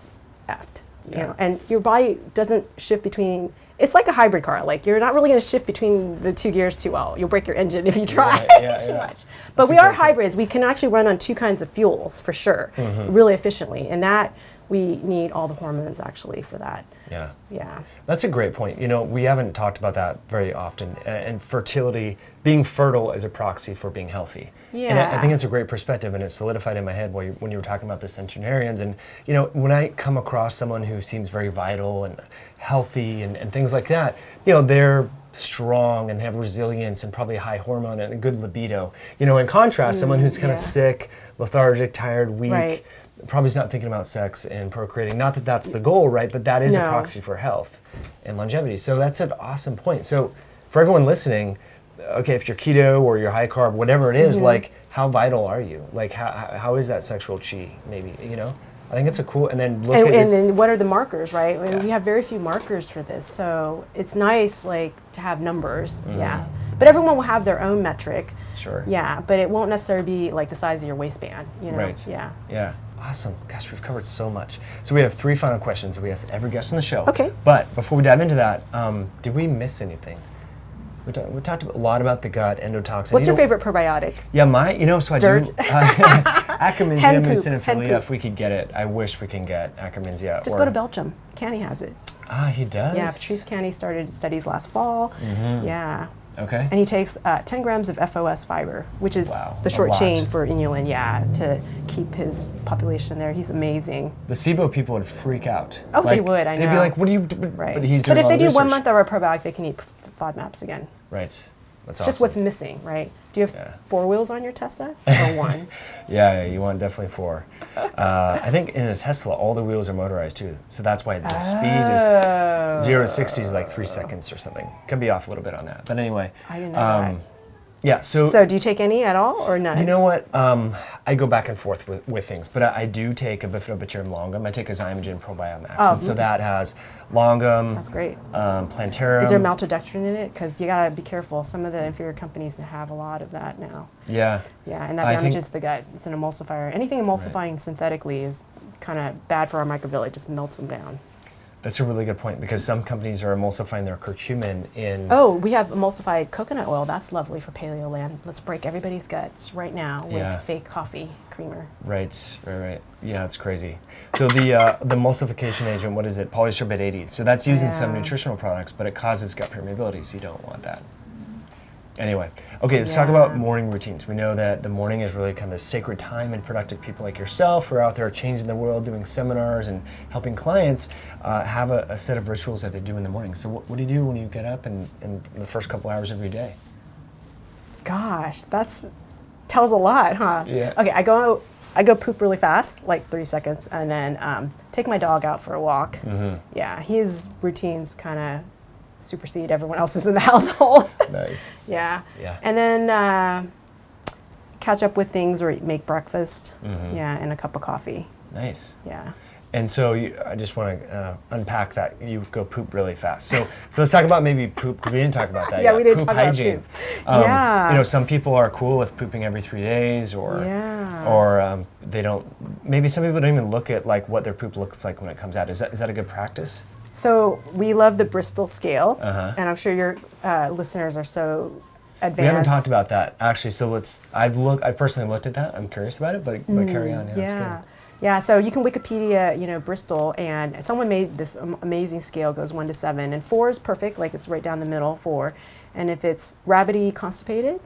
eft. You know, and your body doesn't shift between. It's like a hybrid car. Like you're not really going to shift between the 2 gears too well. You'll break your engine if you try too much. But we are hybrids. We can actually run on 2 kinds of fuels for sure, really efficiently, and that we need all the hormones actually for that. Yeah. Yeah. That's a great point. You know, we haven't talked about that very often. And fertility, being fertile is a proxy for being healthy. Yeah. And I think it's a great perspective, and it solidified in my head when you were talking about the Centenarians. And, you know, when I come across someone who seems very vital and healthy and things like that, you know, they're strong and have resilience and probably high hormone and a good libido. You know, in contrast, someone who's kind of sick, lethargic, tired, weak, probably is not thinking about sex and procreating. Not that that's the goal, right? But that is a proxy for health and longevity. So that's an awesome point. So for everyone listening, okay, if you're keto or you're high carb, whatever it is, like how vital are you? Like how is that sexual chi? Maybe, you know. I think it's a cool, and then look at and then what are the markers, right? I mean, we have very few markers for this, so it's nice like to have numbers, But everyone will have their own metric, yeah. But it won't necessarily be like the size of your waistband, you know. Right. Yeah. Yeah. Awesome. Gosh, we've covered so much. So we have 3 final questions that we ask every guest on the show. Okay. But before we dive into that, did we miss anything? We talked a lot about the gut, endotoxin. What's your favorite probiotic? Yeah, so I Dirt. do. Akkermansia muciniphila, poop. if we could get it. I wish we can get Akkermansia. Just go to Belgium. Canny has it. Ah, he does? Yeah, Patrice Canny started studies last fall. Yeah. Okay. And he takes 10 grams of FOS fiber, which is Wow, the a short lot. chain for inulin, to keep his population there. He's amazing. The SIBO people would freak out. Oh, they would, I They'd be know. like, what are you doing? Right. But he's doing if all they the do 1 research. month of our probiotic, they can eat FODMAPs again. Right. That's It's just awesome. what's missing, right? Do you have Yeah. 4 wheels on your Tesla or 1? Yeah, you want definitely 4. I think in a Tesla, all the wheels are motorized too. So that's why the speed is 0 to 60 is like 3 seconds or something. Could be off a little bit on that. But anyway. I didn't know that. Yeah, So do you take any at all or none? you know what? I go back and forth with things, but I do take a Bifidobacterium longum. I take a Zymogen Probiomax. Oh, and so that has longum, That's great. plantarum. Is there maltodextrin in it? Because you gotta be careful. Some of the inferior companies have a lot of that now. Yeah. Yeah, and that I think- damages the gut. It's an emulsifier. Anything emulsifying synthetically is kind of bad for our microvilli. It just melts them down. That's a really good point because some companies are emulsifying their curcumin in. Oh, we have emulsified coconut oil. That's lovely for paleo land. Let's break everybody's guts right now with Yeah. fake coffee creamer. Right. Yeah, it's crazy. So the emulsification agent, what is it? Polysorbate 80. So that's used in some Yeah. nutritional products, but it causes gut permeability, so you don't want that. Anyway, okay, let's talk about morning routines. We know that the morning is really kind of sacred time, and productive people like yourself who are out there changing the world, doing seminars and helping clients have a set of rituals that they do in the morning. So what do you do when you get up and in the first couple hours of your day? Gosh, tells a lot, huh? Yeah. Okay, I go poop really fast, like 30 seconds, and then take my dog out for a walk. Mm-hmm. Yeah, his routines kind of supersede everyone else's in the household. Nice. Yeah. Yeah. And then catch up with things or make breakfast. Mhm. Yeah, and a cup of coffee. Nice. Yeah. And so I just want to unpack that. You go poop really fast. So let's talk about maybe poop. 'Cause we didn't talk about that Yeah, yet. we didn't Poop talk about hygiene. poop. Yeah. You know, some people are cool with pooping every 3 days, or they don't. Maybe some people don't even look at like what their poop looks like when it comes out. Is that a good practice? So we love the Bristol scale, Uh-huh. and I'm sure your listeners are so advanced. We haven't talked about that actually. So I've personally looked at that. I'm curious about it, but carry on. Yeah, that's good. Yeah, so you can Wikipedia, Bristol, and someone made this amazing scale, goes 1 to 7, and 4 is perfect, like it's right down the middle, 4. And if it's rabbity constipated,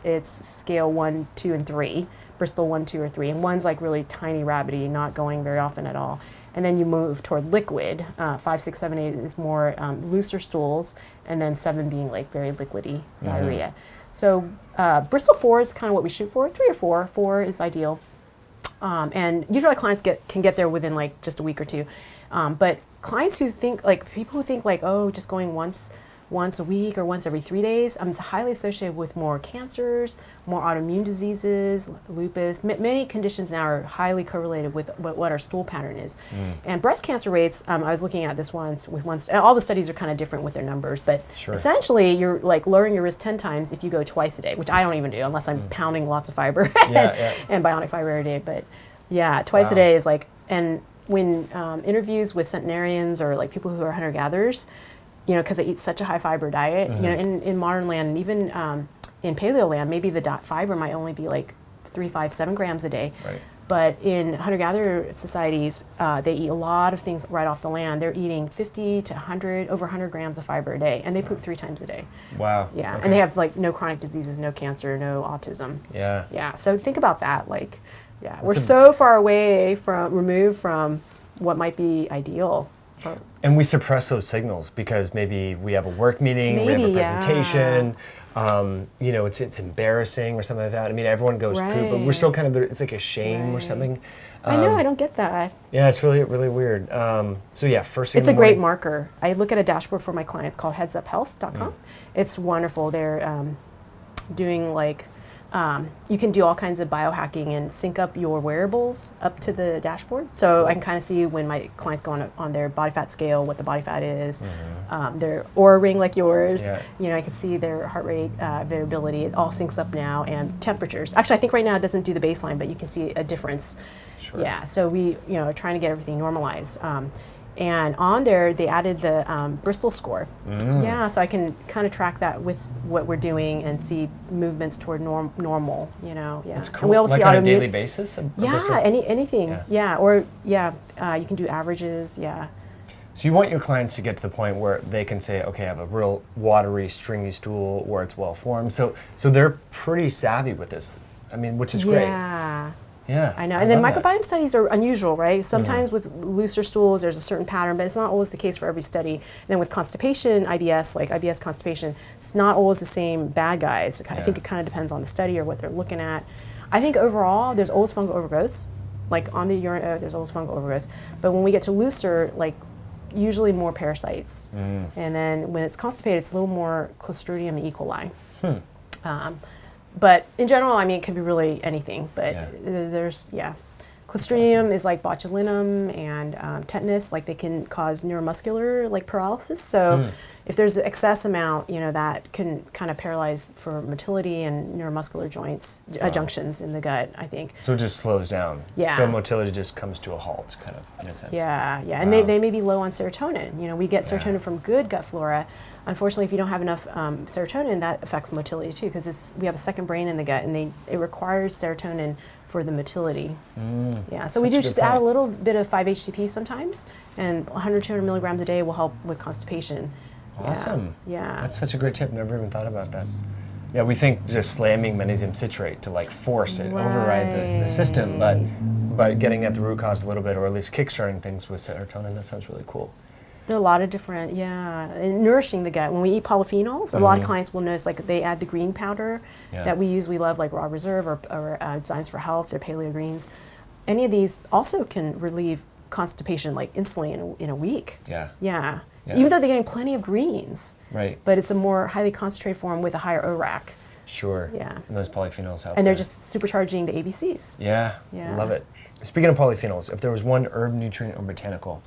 it's scale 1, 2, and 3. Bristol 1, 2, or 3, and 1's like really tiny rabbity, not going very often at all. And then you move toward liquid. 5, 6, 7, 8 is more looser stools, and then 7 being like very liquidy diarrhea. So Bristol 4 is kind of what we shoot for. 3 or 4. 4 is ideal. And usually clients can get there within like just a week or 2. But clients who think people who think just going once a week or once every 3 days, it's highly associated with more cancers, more autoimmune diseases, lupus. Many conditions now are highly correlated with what our stool pattern is. And breast cancer rates, I was looking at this once with all the studies are kind of different with their numbers, but essentially you're like lowering your risk 10 times if you go twice a day, which I don't even do unless I'm pounding lots of fiber and bionic fiber every day. But yeah, twice a day is like, and when interviews with centenarians or like people who are hunter-gatherers, because they eat such a high fiber diet, in modern land and even in paleo land, maybe the fiber might only be like 3, 5, 7 grams a day. Right. But in hunter-gatherer societies, they eat a lot of things right off the land. They're eating 50 to 100, over 100 grams of fiber a day, and they poop 3 times a day. Wow. Yeah, Okay. and they have like no chronic diseases, no cancer, no autism. Yeah. Yeah, so think about that. We're so far removed from what might be ideal. And we suppress those signals because maybe we have a work meeting, we have a presentation, it's embarrassing or something like that. I mean, everyone goes poop, but we're still kind of, it's like a shame or something. I know, I don't get that. Yeah, it's really, really weird. First thing it's a great marker. I look at a dashboard for my clients called headsuphealth.com. It's wonderful. They're doing you can do all kinds of biohacking and sync up your wearables up to the dashboard. So I can kind of see when my clients go on their body fat scale, what the body fat is, their Oura ring like yours. Yeah. I can see their heart rate variability. It all syncs up now, and temperatures. Actually, I think right now it doesn't do the baseline, but you can see a difference. Sure. Yeah. So we, are trying to get everything normalized. And on there, they added the Bristol score. Yeah, so I can kind of track that with what we're doing and see movements toward normal, Yeah. That's cool. And we also like see on a daily basis? Yeah, anything. Yeah, or you can do averages. Yeah. So you want your clients to get to the point where they can say, okay, I have a real watery, stringy stool, or it's well formed. So they're pretty savvy with this. I mean, which is great. Yeah. Yeah. I know. And then love that. microbiome studies are unusual, right? Sometimes with looser stools, there's a certain pattern, but it's not always the case for every study. And then with constipation, IBS, like IBS constipation, it's not always the same bad guys. I think it kind of depends on the study or what they're looking at. I think overall, there's always fungal overgrowths. Like on the urine, there's always fungal overgrowths. But when we get to looser, like usually more parasites. And then when it's constipated, it's a little more Clostridium and E.coli. But in general, I mean, it can be really anything. But there's, Clostridium is like botulinum and tetanus, like they can cause neuromuscular like paralysis. So if there's an excess amount, you know, that can kind of paralyze for motility and neuromuscular joints, junctions in the gut, I think. So it just slows down. Yeah. So motility just comes to a halt, kind of, in a sense. Yeah. And they may be low on serotonin. You know, we get serotonin from good gut flora. Unfortunately, if you don't have enough serotonin, that affects motility too, because we have a second brain in the gut, and it requires serotonin for the motility. Yeah, so we do just add a little bit of 5-HTP sometimes, and 100, 200 milligrams a day will help with constipation. Awesome. Yeah. That's such a great tip. Never even thought about that. Yeah, we think just slamming magnesium citrate to like force it, override the system, but getting at the root cause a little bit, or at least kickstarting things with serotonin, that sounds really cool. There are a lot of different, and nourishing the gut. When we eat polyphenols, a lot of clients will notice like they add the green powder that we use. We love like Raw Reserve or Designs for Health, they're paleo greens. Any of these also can relieve constipation like instantly in a week. Yeah. Even though they're getting plenty of greens. Right. But it's a more highly concentrated form with a higher ORAC. Sure. Yeah. And those polyphenols help. And they're just supercharging the ABCs. Yeah. Love it. Speaking of polyphenols, if there was one herb, nutrient, or botanical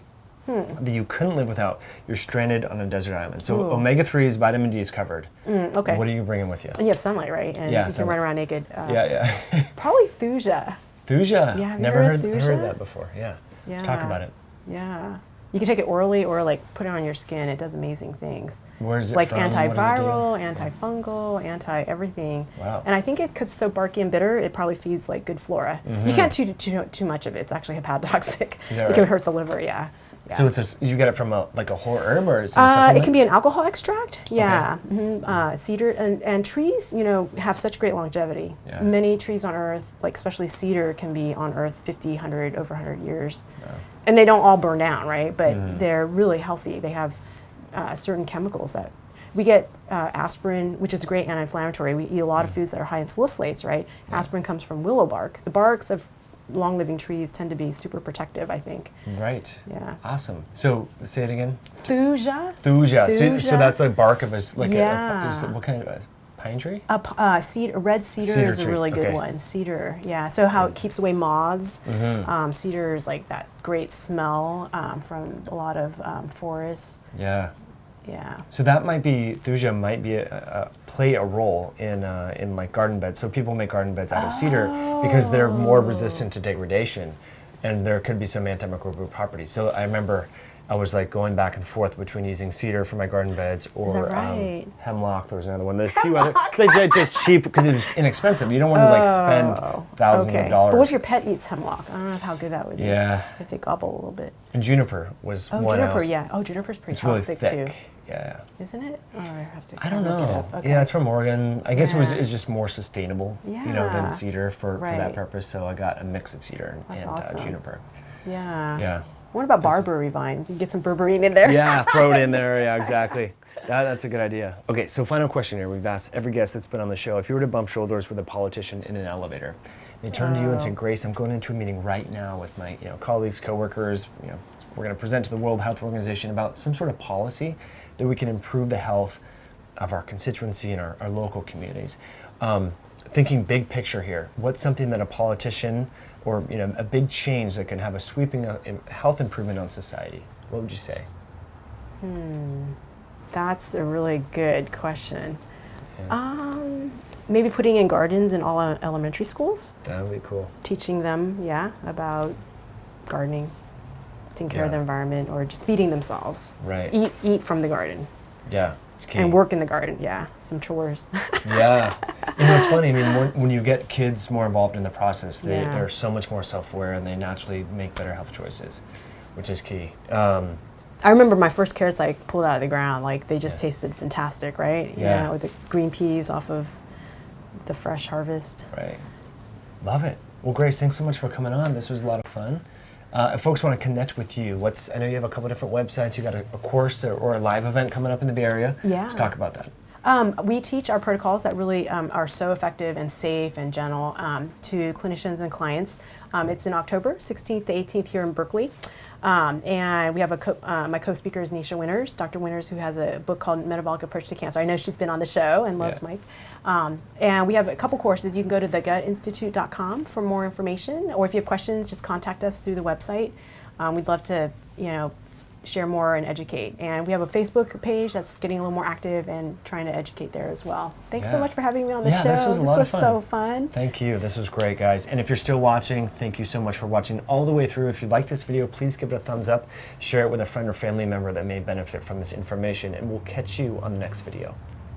that you couldn't live without, you're stranded on a desert island. So omega-3s, vitamin D is covered. Okay. What are you bringing with you? And you have sunlight, right? And you can run around naked. Probably thuja. Thuja. Yeah, have you Never heard of heard thuja? that before. Yeah. Let's talk about it. Yeah. You can take it orally or like put it on your skin. It does amazing things. Where is it's it like from? What does it antiviral, do? antifungal, anti-everything. Wow. And I think because it's so barky and bitter, it probably feeds like good flora. You can't chew too much of it. It's actually hepatotoxic. It can hurt the liver, So it's you get it from a whole herb, or is it it can be an alcohol extract. Cedar and trees, you know, have such great longevity. Many trees on Earth, like especially cedar, can be on Earth 50, 100, over 100 years. And they don't all burn down, right? But they're really healthy. They have certain chemicals that we get aspirin, which is a great anti-inflammatory. We eat a lot of foods that are high in salicylates, right? Aspirin comes from willow bark. The barks of long-living trees tend to be super protective, I think. Right. Yeah. Awesome. So say it again. Thuja. Thuja. So that's the bark of a what kind of a pine tree? Red cedar is a really good one. Cedar. Yeah. So how it keeps away moths. Cedar is like that great smell from a lot of forests. Yeah. Yeah. So that thuja might be play a role in like garden beds. So people make garden beds out of cedar because they're more resistant to degradation, and there could be some antimicrobial properties. So I remember I was like going back and forth between using cedar for my garden beds or hemlock. There was another one. There's a few other. They're just cheap because it was inexpensive. You don't want to like spend thousands of dollars. But what if your pet eats hemlock? I don't know how good that would be. Yeah. If they gobble a little bit. And juniper was one juniper, else. Juniper's pretty It's really toxic thick. too. Yeah. Isn't it? Oh, I have to. I don't look it know. up. Okay. Yeah, it's from Oregon. I guess it's just more sustainable, Yeah. than cedar for that Right. purpose. So I got a mix of cedar That's and awesome. juniper. Yeah. Yeah. What about barberry vine? You get some berberine in there. Yeah, throw it in there. Yeah, exactly. That's a good idea. Okay, so final question here. We've asked every guest that's been on the show, if you were to bump shoulders with a politician in an elevator, they turn to you and say, Grace, I'm going into a meeting right now with my colleagues, coworkers, we're going to present to the World Health Organization about some sort of policy that we can improve the health of our constituency and our local communities. Thinking big picture here, what's something that a politician or a big change that can have a sweeping health improvement on society? What would you say? That's a really good question. Maybe putting in gardens in all elementary schools. That would be cool. Teaching them, about gardening, taking care of the environment, or just feeding themselves. Right. Eat from the garden. Yeah, it's key. And work in the garden, some chores. Yeah. It's funny, I mean, when you get kids more involved in the process, they're so much more self-aware and they naturally make better health choices, which is key. I remember my first carrots I pulled out of the ground, like they just tasted fantastic, right? Yeah. With the green peas off of the fresh harvest. Right. Love it. Well, Grace, thanks so much for coming on. This was a lot of fun. If folks want to connect with you, I know you have a couple different websites. You got a course or a live event coming up in the Bay Area. Yeah. Let's talk about that. We teach our protocols that really are so effective and safe and gentle to clinicians and clients. It's in October 16th to 18th here in Berkeley. And we have my co-speaker is Nisha Winters, Dr. Winters, who has a book called Metabolic Approach to Cancer. I know she's been on the show and loves Mike. And we have a couple courses. You can go to thegutinstitute.com for more information, or if you have questions, just contact us through the website. We'd love to, share more and educate. And we have a Facebook page that's getting a little more active and trying to educate there as well. Thanks so much for having me on the show. This was a lot of fun. So fun. Thank you. This was great, guys. And if you're still watching, thank you so much for watching all the way through. If you like this video, please give it a thumbs up, share it with a friend or family member that may benefit from this information, and we'll catch you on the next video.